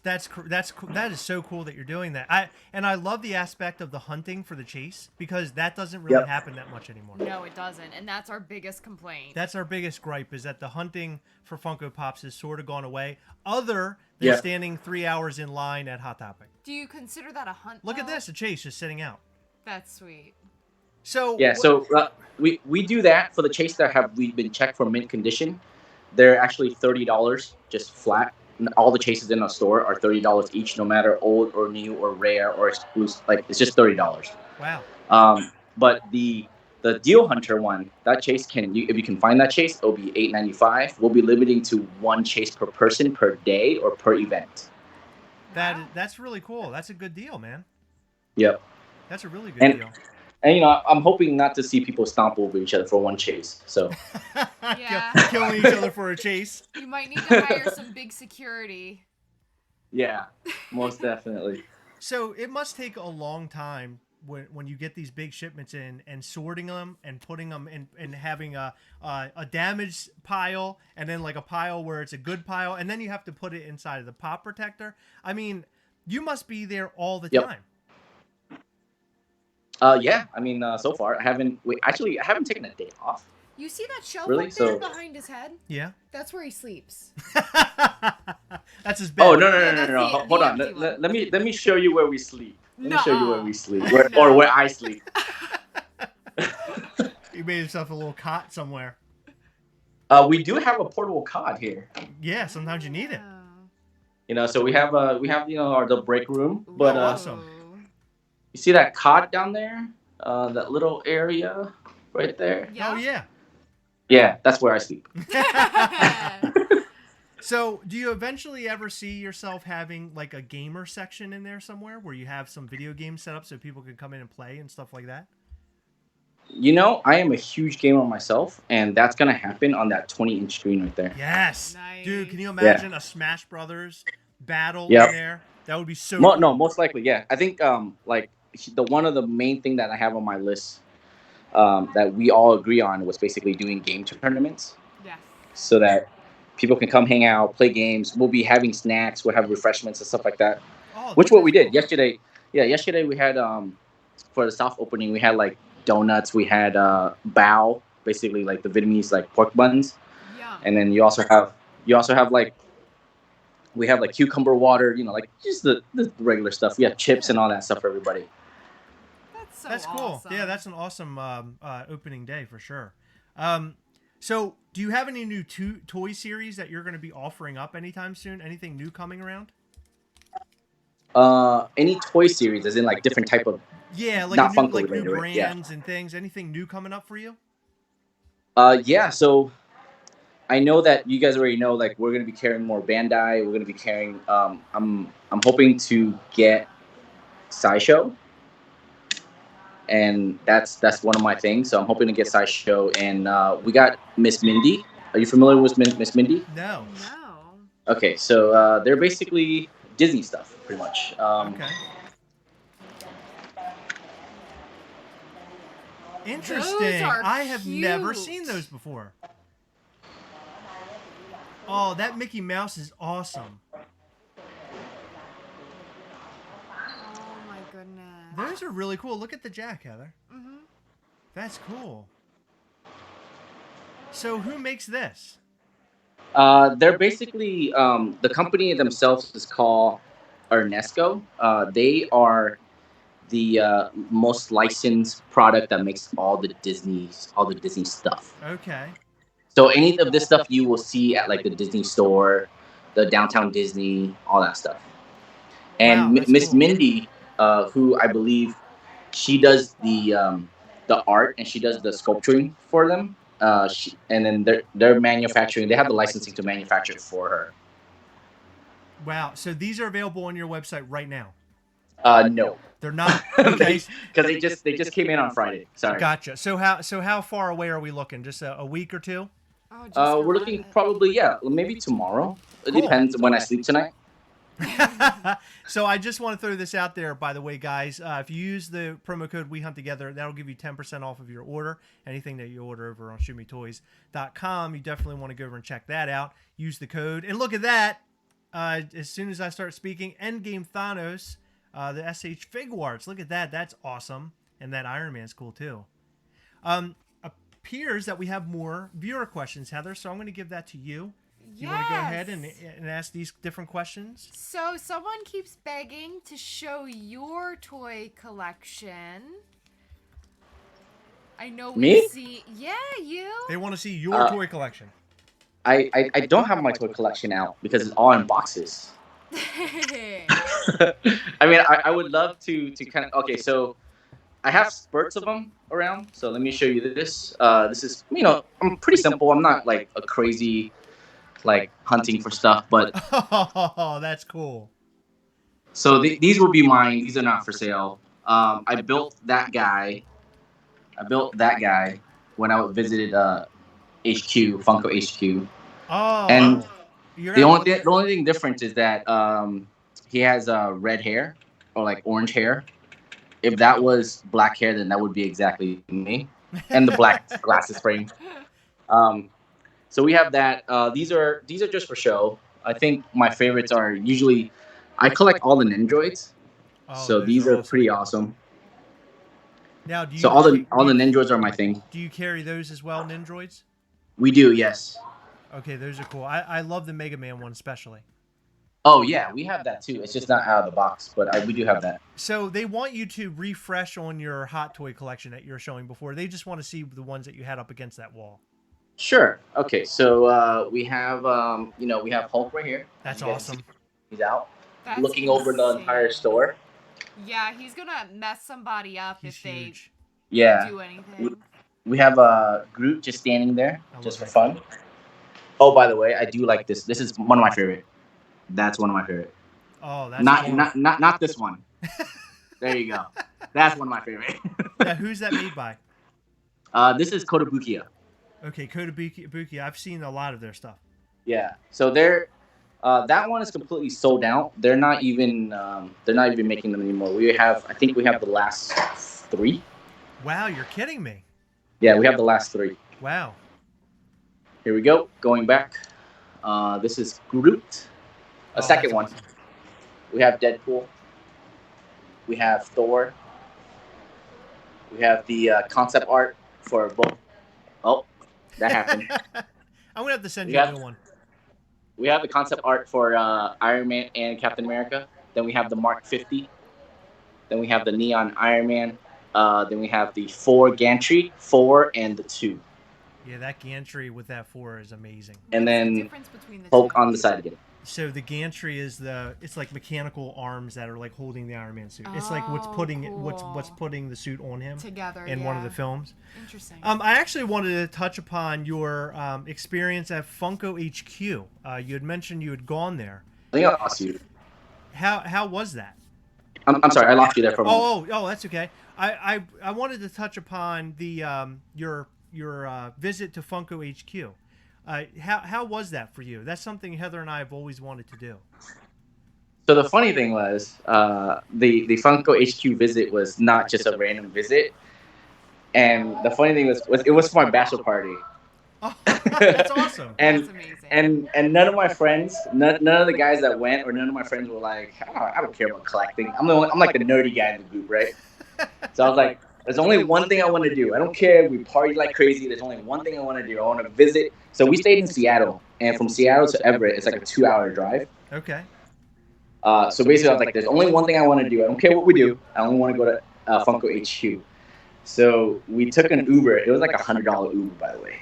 is so cool that you're doing that. I love the aspect of the hunting for the chase, because that doesn't really Yep. happen that much anymore. No, it doesn't. And that's our biggest complaint. That's our biggest gripe, is that the hunting for Funko Pops has sort of gone away, other than Yeah. standing 3 hours in line at Hot Topic. Do you consider that a hunt? Look at though? this, a chase just sitting out. That's sweet. So Yeah, so we do that for the chase that have we been checked for mint condition. They're actually $30 just flat. All the chases in our store are $30 each, no matter old or new or rare or exclusive. Like, it's just $30. wow. But the deal hunter one, that chase if you can find that chase, it'll be $8.95. We'll be limiting to one chase per person per day or per event. Wow. That's really cool. That's a good deal, man. Yep. That's a really good And- deal. And I'm hoping not to see people stomp over each other for one chase. So Yeah. Killing each other for a chase. You might need to hire some big security. yeah, most definitely. So it must take a long time when you get these big shipments in, and sorting them and putting them in, and having a damaged pile, and then like a pile where it's a good pile, and then you have to put it inside of the pop protector. I mean, you must be there all the Yep. time. Yeah. So far I haven't taken a day off. You see that shelf Really? up there So- behind his head? Yeah. That's where he sleeps. That's his bed. Oh no! Yeah, that's the Hold on. empty one. Let me show you where we sleep. Let me show you where Nuh-uh. we sleep, No. or where I sleep. He made himself a little cot somewhere. We do have a portable cot here. Yeah, sometimes you need it. So we have the break room, but awesome. you see that cot down there, that little area right there. Yeah. Oh yeah. Yeah, that's where I sleep. So, do you eventually ever see yourself having like a gamer section in there somewhere, where you have some video games set up so people can come in and play and stuff like that? I am a huge gamer myself, and that's gonna happen on that 20-inch screen right there. Yes. Nice. Dude, can you imagine a Smash Brothers battle Yep. in there? That would be so No, most likely, yeah. I think like one of the main thing that I have on my list that we all agree on was basically doing game tournaments Yes. so that people can come hang out, play games. We'll be having snacks, we'll have refreshments and stuff like that. Oh, Which what that's we did cool. yesterday. Yeah, yesterday we had for the soft opening we had like donuts, we had bao, basically like the Vietnamese like pork buns, Yum. and then you also have like we have like cucumber water, you know, like just the regular stuff. We have chips Yeah. and all that stuff for everybody. That's so That's cool. awesome. Yeah, that's an awesome opening day for sure. So, do you have any new toy series that you're going to be offering up anytime soon? Anything new coming around? Any toy series, as in like different type of Yeah, like not Funko like new related, right? Yeah. brands and things. Anything new coming up for you? Yeah. So I know that you guys already know like we're gonna be carrying more Bandai. We're gonna be carrying. I'm hoping to get Sideshow, and that's one of my things. So I'm hoping to get Sideshow, and we got Miss Mindy. Are you familiar with Miss Mindy? No. No. Okay, so they're basically Disney stuff, pretty much. Okay. Interesting. are I have never cute. seen those before. Oh, that Mickey Mouse is awesome. Oh my goodness. Those are really cool. Look at the Jack, Heather. Mm-hmm. That's cool. So who makes this? They're basically the company themselves is called Ernesco. They are the most licensed product that makes all the Disney stuff. Okay. So any of this stuff you will see at like the Disney store, the downtown Disney, all that stuff. And Wow, that's Miss cool. Mindy, who I believe she does the art and she does the sculpturing for them. And then they're manufacturing. They have the licensing to manufacture it for her. Wow. So these are available on your website right now. No, They're not. Okay. because they just came in on Friday. Sorry. Gotcha. So how far away are we looking? Just a week or two? Oh, just We're looking probably maybe tomorrow. It Cool. depends when I sleep tonight. So I just want to throw this out there, by the way, guys. If you use the promo code We Hunt Together, that'll give you 10% off of your order. Anything that you order over on Shumitoys.com, you definitely want to go over and check that out. Use the code. And look at that. As soon as I start speaking, Endgame Thanos, the SH Figuarts. Look at that. That's awesome. And that Iron Man's cool, too. Appears that we have more viewer questions, Heather, so I'm going to give that to you. You want to go ahead and ask these different questions? So someone keeps begging to show your toy collection. I know we Me? see. Yeah, you. They want to see your toy collection. I don't have my toy collection out because it's all in boxes. I mean, I would love to kind of. Okay, so I have spurts of them around. So let me show you this. This is, I'm pretty simple. I'm not like a crazy, like hunting for stuff, but Oh, that's cool. so these will be mine. These are not for sale. I built that guy. When I visited HQ, Funko HQ. Oh. And You're the gonna- only thing different is that he has red hair or like orange hair. If that was black hair, then that would be exactly me, and the black glasses frame. So we have that. These are just for show. I think my favorites are usually I collect all the Nindroids, Oh, so those these are awesome. pretty awesome. Now, do you So all the Nindroids are my thing. do you carry those as well, Nindroids? We do, yes. Okay, those are cool. I love the Mega Man one especially. Oh yeah, we have that too. It's just not out of the box, but we do have that. So they want you to refresh on your hot toy collection that you were showing before. They just want to see the ones that you had up against that wall. Sure. Okay. So we have we have Hulk right here. That's You guys awesome. see He's out That's looking over the insane. entire store. Yeah, he's gonna mess somebody up He's if they huge. Yeah. do anything. We have Groot just standing there, I just for love fun. Oh, by the way, I do like this. This is one of my favorite. That's one of my favorite. Oh, that's Not cool. not this one. There you go. That's one of my favorite. Now, who's that made by? This is Kotobukiya. Okay, Kotobukiya. I've seen a lot of their stuff. Yeah. So they're that one is completely sold out. They're not even making them anymore. I think we have the last 3. Wow, you're kidding me. Yeah, we have the last 3. Wow. Here we go. Going back. This is Groot. A Oh, second that's one. awesome. We have Deadpool. We have Thor. We have the concept art for both. Oh, that happened. I'm gonna have to send We you a have new one. we have the concept art for Iron Man and Captain America. Then we have the Mark 50. Then we have the Neon Iron Man. Then we have the 4 Gantry, 4 and the 2. Yeah, that gantry with that 4 is amazing. And What's the then difference between the Hulk two? on the side again. So the gantry is it's like mechanical arms that are like holding the Iron Man suit. It's like Oh, what's cool. putting the suit on him Together in one of the films. Interesting. I actually wanted to touch upon your experience at Funko HQ. You had mentioned you had gone there. I think I lost you. How was that? I'm sorry, I lost you there for a moment. Oh, that's okay. I wanted to touch upon the your visit to Funko HQ. How was that for you? That's something Heather and I have always wanted to do. So the funny thing was, the Funko HQ visit was not just a random visit, and the funny thing was it was for my bachelor party. Oh, that's awesome. and That's amazing. and none of my friends, none of the guys that went, or none of my friends were like, I don't care about collecting. I'm like the nerdy guy in the group, right? So I was like, there's only one thing I want to do. I don't care. We party like crazy. There's only one thing I want to do. I want to visit. So we stayed in Seattle, and from Seattle to Everett, it's like a 2-hour drive. Okay. So basically, I was like, there's only one thing I want to do. I don't care what we do. I only want to go to Funko HQ. So we took an Uber. It was like $100 Uber, by the way.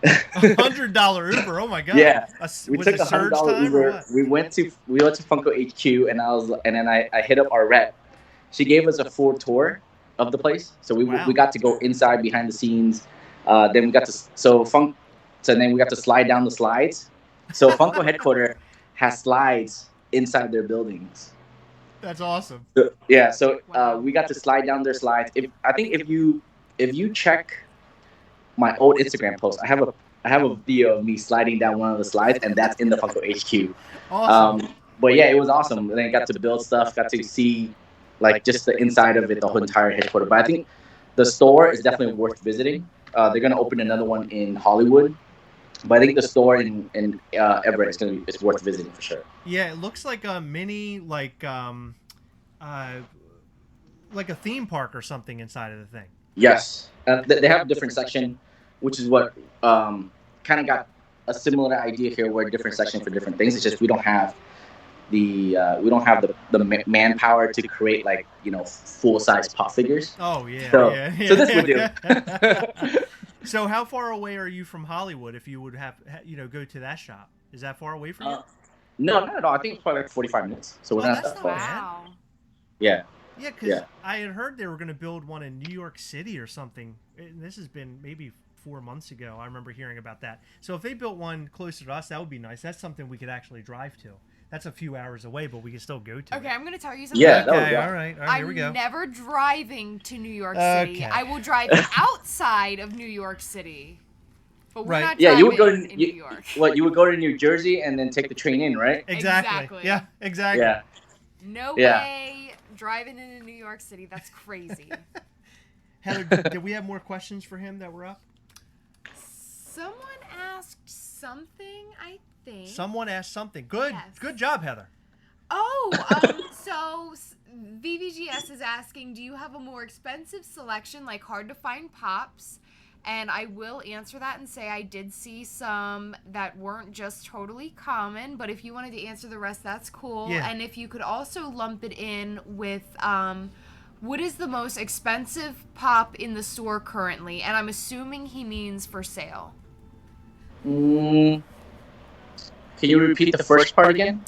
$100 Uber. Oh my god. Yeah. We Was took it a surge $100 time or Uber. what? We went to Funko HQ, and then I hit up our rep. She gave us a full tour of the place. So we got to go inside, behind the scenes. Then we got to so then we got to slide down the slides. So Funko headquarters has slides inside their buildings. That's awesome. So we got to slide down their slides. I think if you check my old Instagram post, I have a video of me sliding down one of the slides, and that's in the Funko HQ. Awesome. But yeah, it was awesome. And then I got to build stuff, got to see like just the inside of it, the whole entire headquarters. But I think the store is definitely worth visiting. They're gonna open another one in Hollywood, but I think the store in Everett is worth visiting for sure. Yeah, it looks like a mini like a theme park or something inside of the thing. Yes, they have a different section, which is what kind of got a similar idea here, where different section for different things. It's just we don't have the manpower to create like full size pop figures. Oh yeah. So this would do. So how far away are you from Hollywood if you would have go to that shop? Is that far away from you? No, not at all. I think it's probably like 45 minutes. So we're not that's that not far. bad. Wow. Yeah. Yeah, because I had heard they were going to build one in New York City or something. And this has been maybe 4 months ago. I remember hearing about that. So if they built one closer to us, that would be nice. That's something we could actually drive to. That's a few hours away, but we can still go to. Okay, it. I'm going to tell you something. Yeah. Okay, all right, here we go. I'm never driving to New York City. Okay. I will drive outside of New York City. But we're Right. not Yeah, driving you would go to in New York. What, you would go to New Jersey and then take the train in, right? Exactly. Yeah, exactly. Yeah. No Yeah. way driving into New York City. That's crazy. Heather, did we have more questions for him that were up? Someone asked something, I think. Someone asked something. Good. Yes. Good job, Heather. Oh, so VVGS is asking, do you have a more expensive selection, like hard to find pops? And I will answer that and say I did see some that weren't just totally common, but if you wanted to answer the rest, that's cool. Yeah. And if you could also lump it in with what is the most expensive pop in the store currently? And I'm assuming he means for sale. Can you repeat the first part again?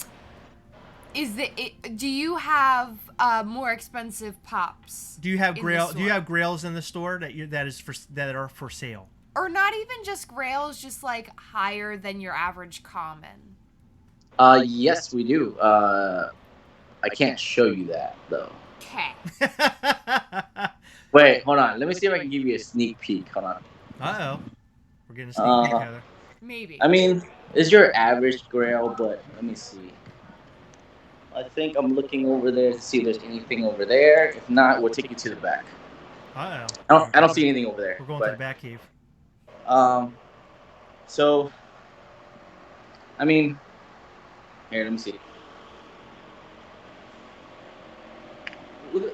Do you have more expensive pops? Do you have in the grails? Do you store? have grails in the store that are for sale? Or not even just grails, just like higher than your average common. Yes, we do. I can't show you that though. Okay. Wait, hold on. Let me see if I can give you a sneak peek. Hold on. Uh-oh. We're getting a sneak peek, Heather. Maybe. I mean, it's your average grail, but let me see. I think I'm looking over there to see if there's anything over there. If not, we'll take you to the back. Uh oh. I don't see anything over there. We're going but, to the back cave. So, I mean, here, let me see. Who's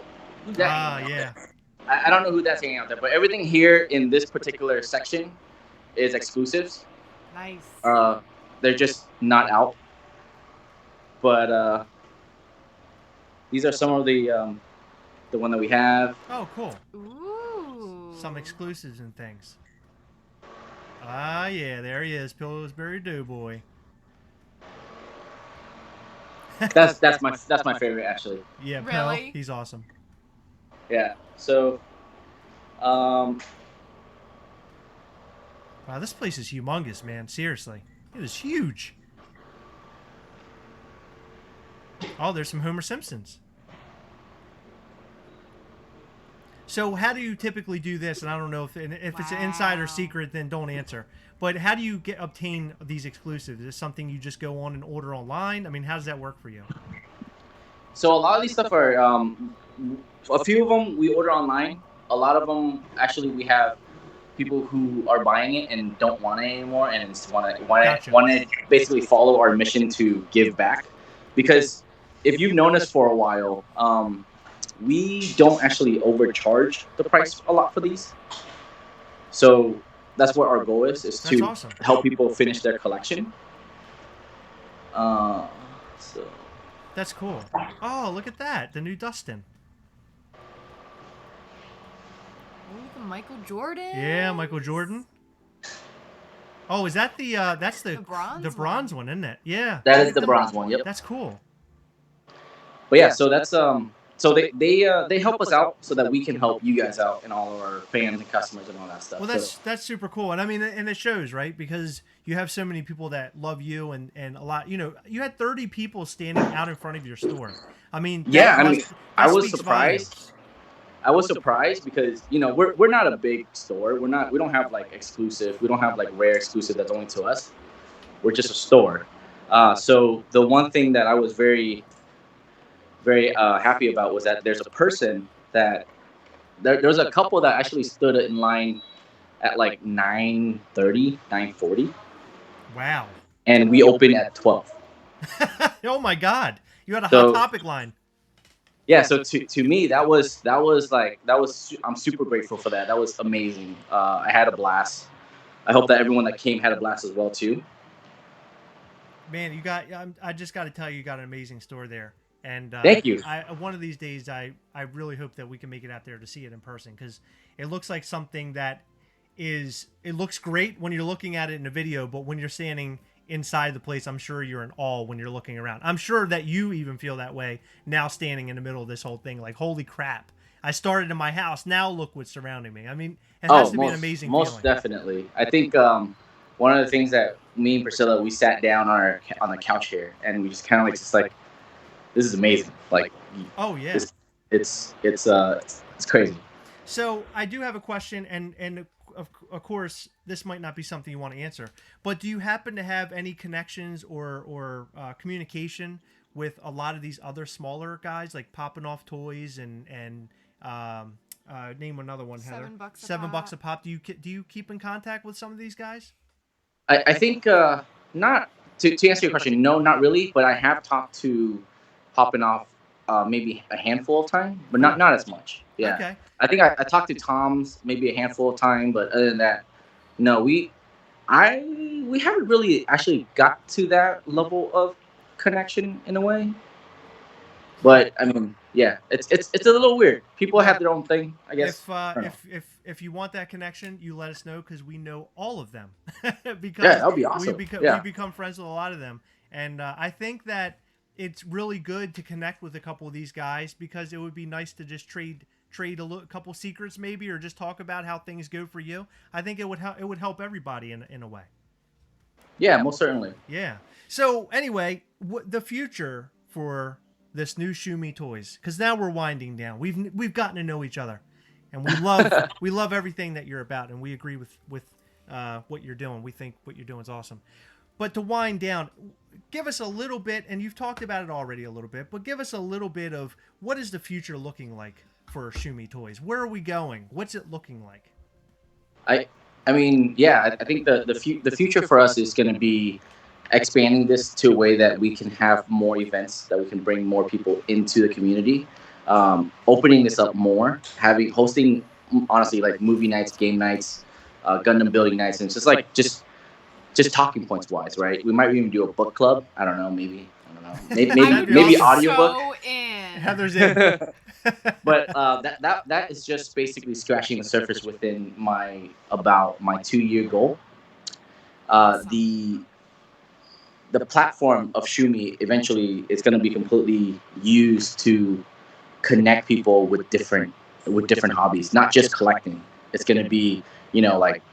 that hanging out Yeah. there? I don't know who that's hanging out there, but everything here in this particular section is exclusives. Nice. They're just not out. But these are some of the one that we have. Oh, cool. Ooh. Some exclusives and things. Ah, yeah, there he is, Pillsbury Doughboy. That's my favorite actually. Yeah, Pill, Really? he's awesome. Yeah. So, Wow, this place is humongous, man. Seriously, it is huge. Oh, there's some Homer Simpsons. So how do you typically do this? And I don't know if it's an insider secret, then don't answer. But how do you obtain these exclusives? Is this something you just go on and order online? I mean, how does that work for you? so a lot of these stuff are a few of them we order online. A lot of them actually we have people who are buying it and don't want it anymore and Gotcha. want to basically follow our mission to give back. Because if you've known us for a while, we don't actually overcharge the price a lot for these. So that's what our goal is That's to awesome. help people finish their collection. So That's cool. Oh, look at that. The new Dustin. Ooh, the Michael Jordan. Yeah, Michael Jordan. Oh, is that that's the bronze one, isn't it? Yeah. that is the bronze one. Yep. That's cool. But yeah, so that's so they help us out so that we can help you guys out and all of our fans and customers and all that stuff. Well, that's super cool, and I mean, and it shows, right? Because you have so many people that love you, and a lot. You know, you had 30 people standing out in front of your store. I mean, I was surprised. I was surprised because we're not a big store. We don't have like exclusive. We don't have like rare exclusive that's only to us. We're just a store. So the one thing that I was very happy about was that there's a person that there was a couple that actually stood in line at like 9:30, 9:40. Wow. And we opened at 12. Oh my God! You had a Hot Topic line. Yeah, so to me that was I'm super grateful for that. That was amazing. I had a blast. I hope that everyone that came had a blast as well too. Man, I just got to tell you got an amazing store there. And thank you. One of these days, I really hope that we can make it out there to see it in person, because it looks like something that it looks great when you're looking at it in a video, but when you're standing inside the place, I'm sure you're in awe when you're looking around. I'm sure that you even feel that way now, standing in the middle of this whole thing. Like, holy crap! I started in my house. Now look what's surrounding me. I mean, it has to be an amazing feeling. Most definitely. I think one of the things that me and Priscilla, we sat down on the couch here, and we just kind of like this is amazing. Like, oh yeah, it's crazy. So I do have a question, and of course this might not be something you want to answer, but do you happen to have any connections or communication with a lot of these other smaller guys, like Popping Off Toys and name another one, Heather? $7 a pop. Do you keep in contact with some of these guys? I think not. To answer your question, no, not really. But I have talked to Popping Off maybe a handful of times, but not as much. Yeah. Okay. I think I talked to Tom's maybe a handful of times, but other than that, no. We haven't really actually got to that level of connection in a way. But I mean, yeah, it's a little weird. People have their own thing, I guess. If you want that connection, you let us know, because we know all of them. Because yeah, that'd be awesome. We become friends with a lot of them, and I think that it's really good to connect with a couple of these guys, because it would be nice to just trade a couple secrets maybe, or just talk about how things go for you. I think it would help everybody in a way. Yeah, most certainly. Yeah. So anyway, the future for this new Shumitoys, because now we're winding down. We've gotten to know each other, and we love everything that you're about, and we agree with what you're doing. We think what you're doing is awesome. But to wind down, give us a little bit, and you've talked about it already a little bit, but give us a little bit of what is the future looking like for Shumitoys? Where are we going? What's it looking like? I mean, yeah, I think the future for us is going to be expanding this to a way that we can have more events, that we can bring more people into the community, opening this up more, hosting, honestly, like movie nights, game nights, Gundam building nights, and it's just like just talking points wise, right? We might even do a book club. I don't know, maybe maybe audiobook. So in. Heather's in. But that is just basically scratching the surface within my 2-year goal. The platform of Shumi eventually is going to be completely used to connect people with different hobbies, not just collecting. It's going to be, like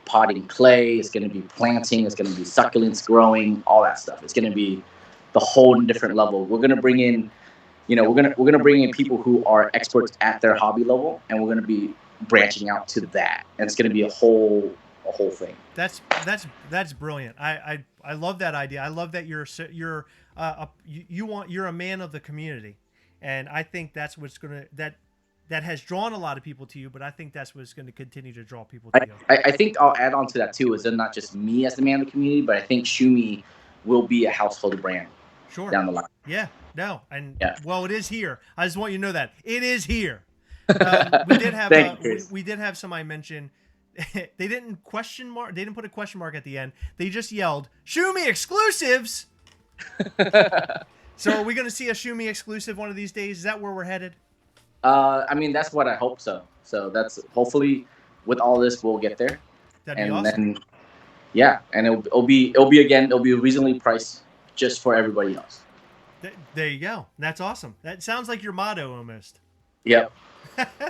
potting clay. It's going to be planting. It's going to be succulents growing, all that stuff. It's going to be the whole different level. We're going to bring in, we're gonna bring in people who are experts at their hobby level, and we're gonna be branching out to that, and it's gonna be a whole thing. That's brilliant. I love that idea. I love that you're a man of the community, and I think that's what's gonna that has drawn a lot of people to you. But I think that's what's going to continue to draw people to you. I think I'll add on to that too. Is that not just me as the man of the community, but I think Shumi will be a household brand. Sure. Down the line. Yeah. No. And yeah. Well, it is here. I just want you to know that it is here. We did have we did have somebody mention they didn't put a question mark at the end. They just yelled Shumi exclusives. So are we going to see a Shumi exclusive one of these days? Is that where we're headed? I mean, that's what I hope so. So that's hopefully with all this we'll get there. That'd be awesome. Then, yeah, and it'll be reasonably priced just for everybody else. There you go. That's awesome. That sounds like your motto almost. Yep.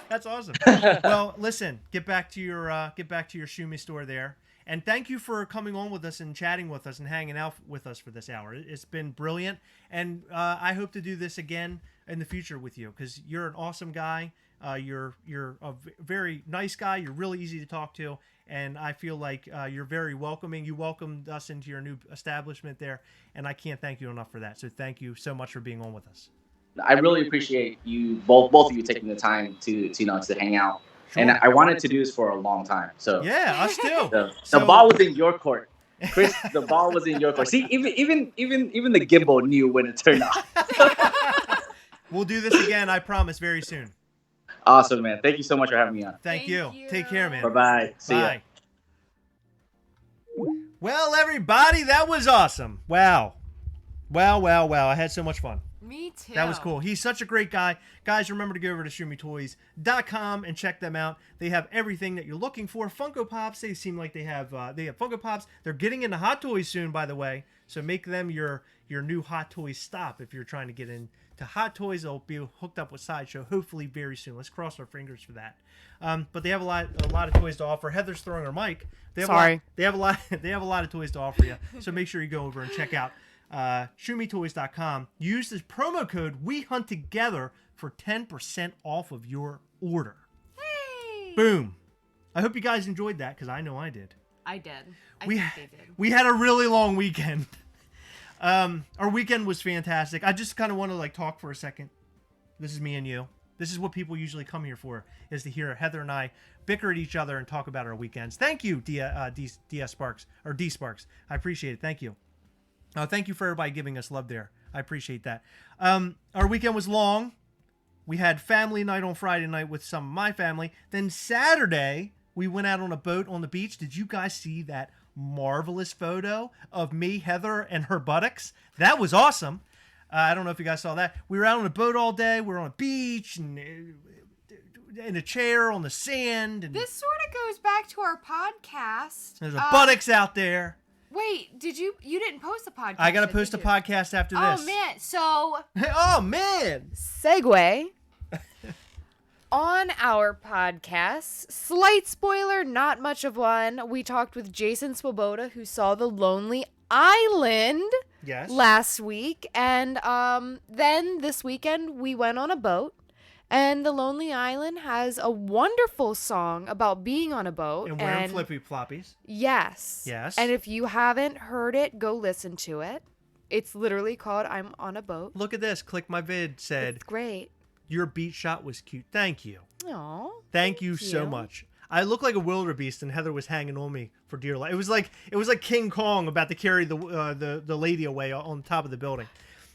That's awesome. Well, listen, get back to your Shumi store there, and thank you for coming on with us and chatting with us and hanging out with us for this hour. It's been brilliant, and I hope to do this again in the future with you because you're an awesome guy. You're a very nice guy. You're really easy to talk to, and I feel like you're very welcoming. You welcomed us into your new establishment there, and I can't thank you enough for that. So thank you so much for being on with us. I really appreciate you both of you taking the time to hang out. Sure. And I wanted to do this for a long time. So yeah, us too. The ball was in your court, Chris. The ball was in your court. See, even the gimbal knew when it turned off. We'll do this again, I promise, very soon. Awesome, man. Thank you so much for having me on. Thank you. Take care, man. Bye-bye. See ya. Well, everybody, that was awesome. Wow. I had so much fun. Me too. That was cool. He's such a great guy. Guys, remember to go over to Shumitoys.com and check them out. They have everything that you're looking for. Funko Pops, they seem like they have Funko Pops. They're getting into Hot Toys soon, by the way. So make them your new Hot Toys stop if you're trying to get into Hot Toys. They'll be hooked up with Sideshow hopefully very soon. Let's cross our fingers for that. But they have a lot of toys to offer. Heather's throwing her mic. They have a lot of toys to offer you. So make sure you go over and check out Shumitoys.com. Use this promo code We Hunt Together for 10% off of your order. Hey! Boom. I hope you guys enjoyed that because I know I did. I did. I think they did. We had a really long weekend. Our weekend was fantastic. I just kind of want to talk for a second. This is me and you. This is what people usually come here for, is to hear Heather and I bicker at each other and talk about our weekends. Thank you, D Sparks. I appreciate it. Thank you. Thank you for everybody giving us love there. I appreciate that. Our weekend was long. We had family night on Friday night with some of my family. Then Saturday, we went out on a boat on the beach. Did you guys see that marvelous photo of me, Heather, and her buttocks? That was awesome. I don't know if you guys saw that. We were out on a boat all day. We were on a beach and in a chair on the sand. And this sort of goes back to our podcast. There's a buttocks out there. Wait, you didn't post a podcast? I got to post a podcast after this. Oh, man. So. Oh, man. Segue. On our podcast, slight spoiler, not much of one. We talked with Jason Swoboda, who saw The Lonely Island last week. And then this weekend, we went on a boat. And The Lonely Island has a wonderful song about being on a boat. And wearing flippy floppies. Yes. Yes. And if you haven't heard it, go listen to it. It's literally called I'm on a Boat. Look at this. Click my vid said, It's great. your beach shot was cute. Thank you. Aw. Thank you so much. I look like a wildebeest, and Heather was hanging on me for dear life. It was like King Kong about to carry the lady away on top of the building.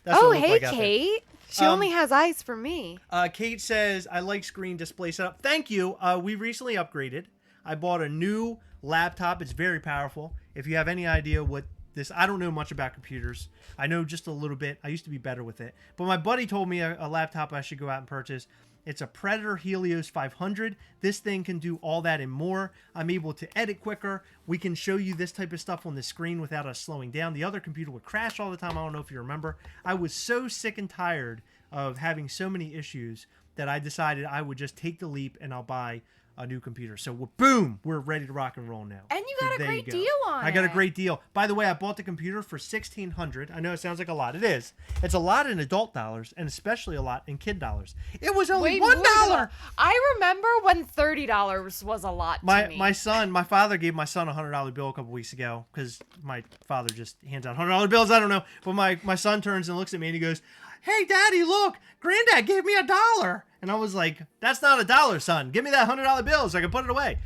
That's Oh, what it looked hey, like out there. Kate. She only has eyes for me. Kate says, I like screen display setup. Thank you. We recently upgraded. I bought a new laptop. It's very powerful. If you have any idea what this, I don't know much about computers. I know just a little bit. I used to be better with it. But my buddy told me a laptop I should go out and purchase. It's a Predator Helios 500. This thing can do all that and more. I'm able to edit quicker. We can show you this type of stuff on the screen without us slowing down. The other computer would crash all the time. I don't know if you remember. I was so sick and tired of having so many issues that I decided I would just take the leap and I'll buy a new computer. So boom, we're ready to rock and roll now. And you got a great deal on it. I got a great deal. By the way, I bought the computer for $1,600. I know it sounds like a lot. It is. It's a lot in adult dollars and especially a lot in kid dollars. It was only $1. I remember when $30 was a lot to me. My father gave my son a $100 bill a couple weeks ago because my father just hands out $100 bills. I don't know. But my son turns and looks at me and he goes, hey, Daddy, look, Granddad gave me $1. And I was like, that's not $1, son. Give me that $100 bill so I can put it away.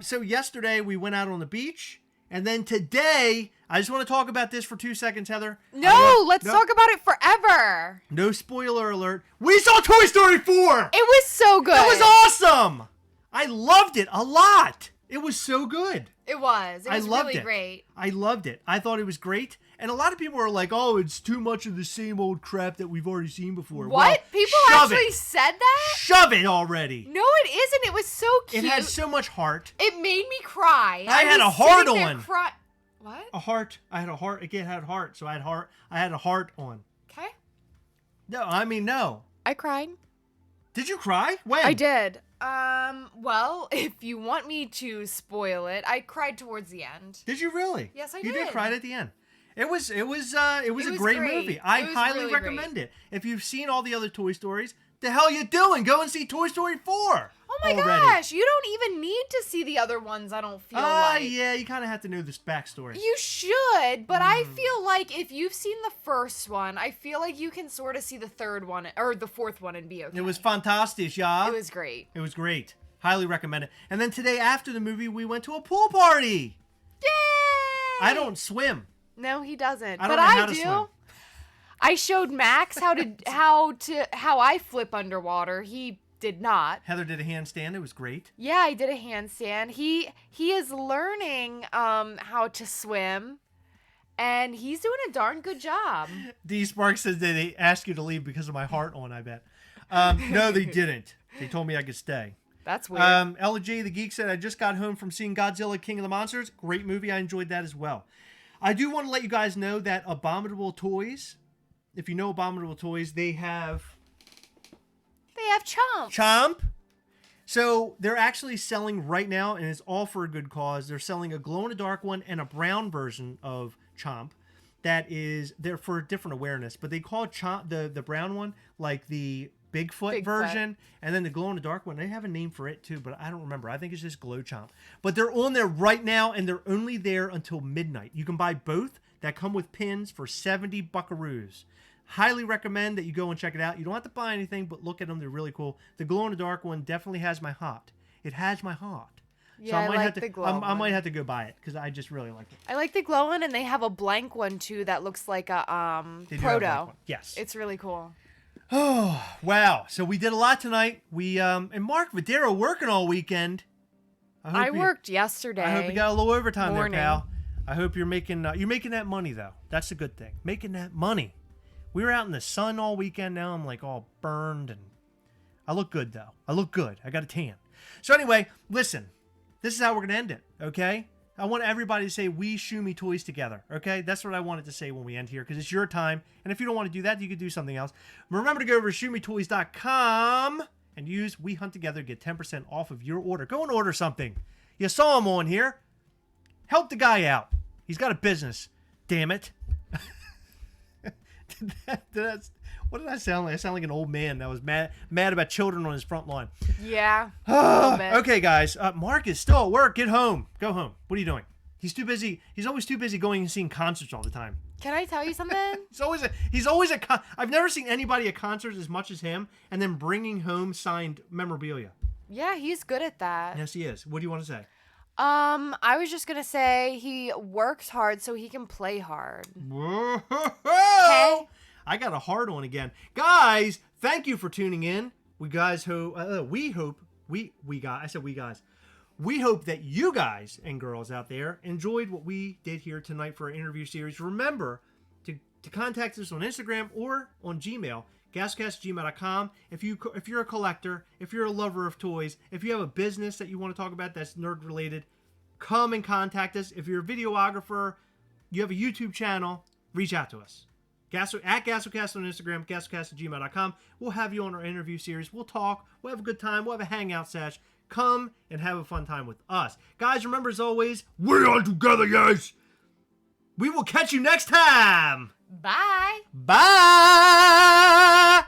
So yesterday we went out on the beach. And then today, I just want to talk about this for 2 seconds, Heather. Let's talk about it forever. No spoiler alert. We saw Toy Story 4. It was so good. That was awesome. I loved it a lot. It was so good. It was. It was really great. I loved it. I thought it was great. And a lot of people are like, oh, it's too much of the same old crap that we've already seen before. What? Well, people actually said that? Shove it already. No, it isn't. It was so cute. It had so much heart. It made me cry. I had a heart on. What? A heart. I had a heart. Again, had heart. So I had a heart on. Okay. No, I mean, no. I cried. Did you cry? When? I did. Well, if you want me to spoil it, I cried towards the end. Did you really? Yes, I did. You did. did cry at the end. It was a great movie. I highly recommend it. If you've seen all the other Toy Stories, the hell you doing? Go and see Toy Story 4. Oh my gosh, you don't even need to see the other ones, I don't feel like. Yeah, you kind of have to know this backstory. You should, but I feel like if you've seen the first one, I feel like you can sort of see the third one, or the fourth one and be okay. It was fantastic, yeah. It was great. It was great. Highly recommend it. And then today after the movie, we went to a pool party. Yay! I don't swim. No, he doesn't. I don't know how to do. swim. I showed Max how I flip underwater. He did not. Heather did a handstand. It was great. Yeah, I did a handstand. He is learning how to swim, and he's doing a darn good job. D Sparks says that they asked you to leave because of my heart on, I bet. No, they didn't. They told me I could stay. That's weird. Ella J. the Geek said, I just got home from seeing Godzilla King of the Monsters. Great movie. I enjoyed that as well. I do want to let you guys know that Abominable Toys, if you know Abominable Toys, they have Chomp. So they're actually selling right now, and it's all for a good cause. They're selling a glow-in-the-dark one and a brown version of Chomp. That is, they're for different awareness, but they call Chomp the brown one like the Bigfoot version, and then the glow-in-the-dark one. They have a name for it too, but I don't remember. I think it's just Glow Chomp. But they're on there right now, and they're only there until midnight. You can buy both that come with pins for 70 buckaroos. Highly recommend that you go and check it out. You don't have to buy anything, but look at them. They're really cool. The glow-in-the-dark one definitely has my heart. It has my heart. Yeah, so I might have to, the glow I might have to go buy it because I just really like it. I like the glow one, and they have a blank one too that looks like a They do have a blank proto. one. Yes. It's really cool. Oh, wow. So we did a lot tonight. We and Mark Videro working all weekend. I worked yesterday. I hope you got a little overtime morning. there, pal. I hope you're making that money though. That's a good thing. Making that money. We were out in the sun all weekend. Now I'm like all burned, and I look good though. I look good. I got a tan. So anyway, listen. This is how we're gonna end it. Okay. I want everybody to say we Shumitoys together, okay? That's what I wanted to say when we end here because it's your time. And if you don't want to do that, you could do something else. Remember to go over to Shumitoys.com and use We Hunt Together to get 10% off of your order. Go and order something. You saw him on here. Help the guy out. He's got a business. Damn it. What did I sound like? I sound like an old man that was mad about children on his front lawn. Yeah. A little bit. Okay, guys. Mark is still at work. Get home. Go home. What are you doing? He's too busy. He's always too busy going and seeing concerts all the time. Can I tell you something? He's always at. I've never seen anybody at concerts as much as him, and then bringing home signed memorabilia. Yeah, he's good at that. Yes, he is. What do you want to say? I was just gonna say he works hard so he can play hard. Whoa! Okay. I got a hard one again, guys. Thank you for tuning in. We guys hope we hope that you guys and girls out there enjoyed what we did here tonight for our interview series. Remember to contact us on Instagram or on Gmail, gastlecast@gmail.com. If you're a collector, if you're a lover of toys, if you have a business that you want to talk about that's nerd related, come and contact us. If you're a videographer, you have a YouTube channel, reach out to us. At Gastlecast on Instagram, gastlecast@gmail.com. We'll have you on our interview series. We'll talk. We'll have a good time. We'll have a hangout sesh. Come and have a fun time with us. Guys, remember as always, we're on together, guys. We will catch you next time. Bye. Bye.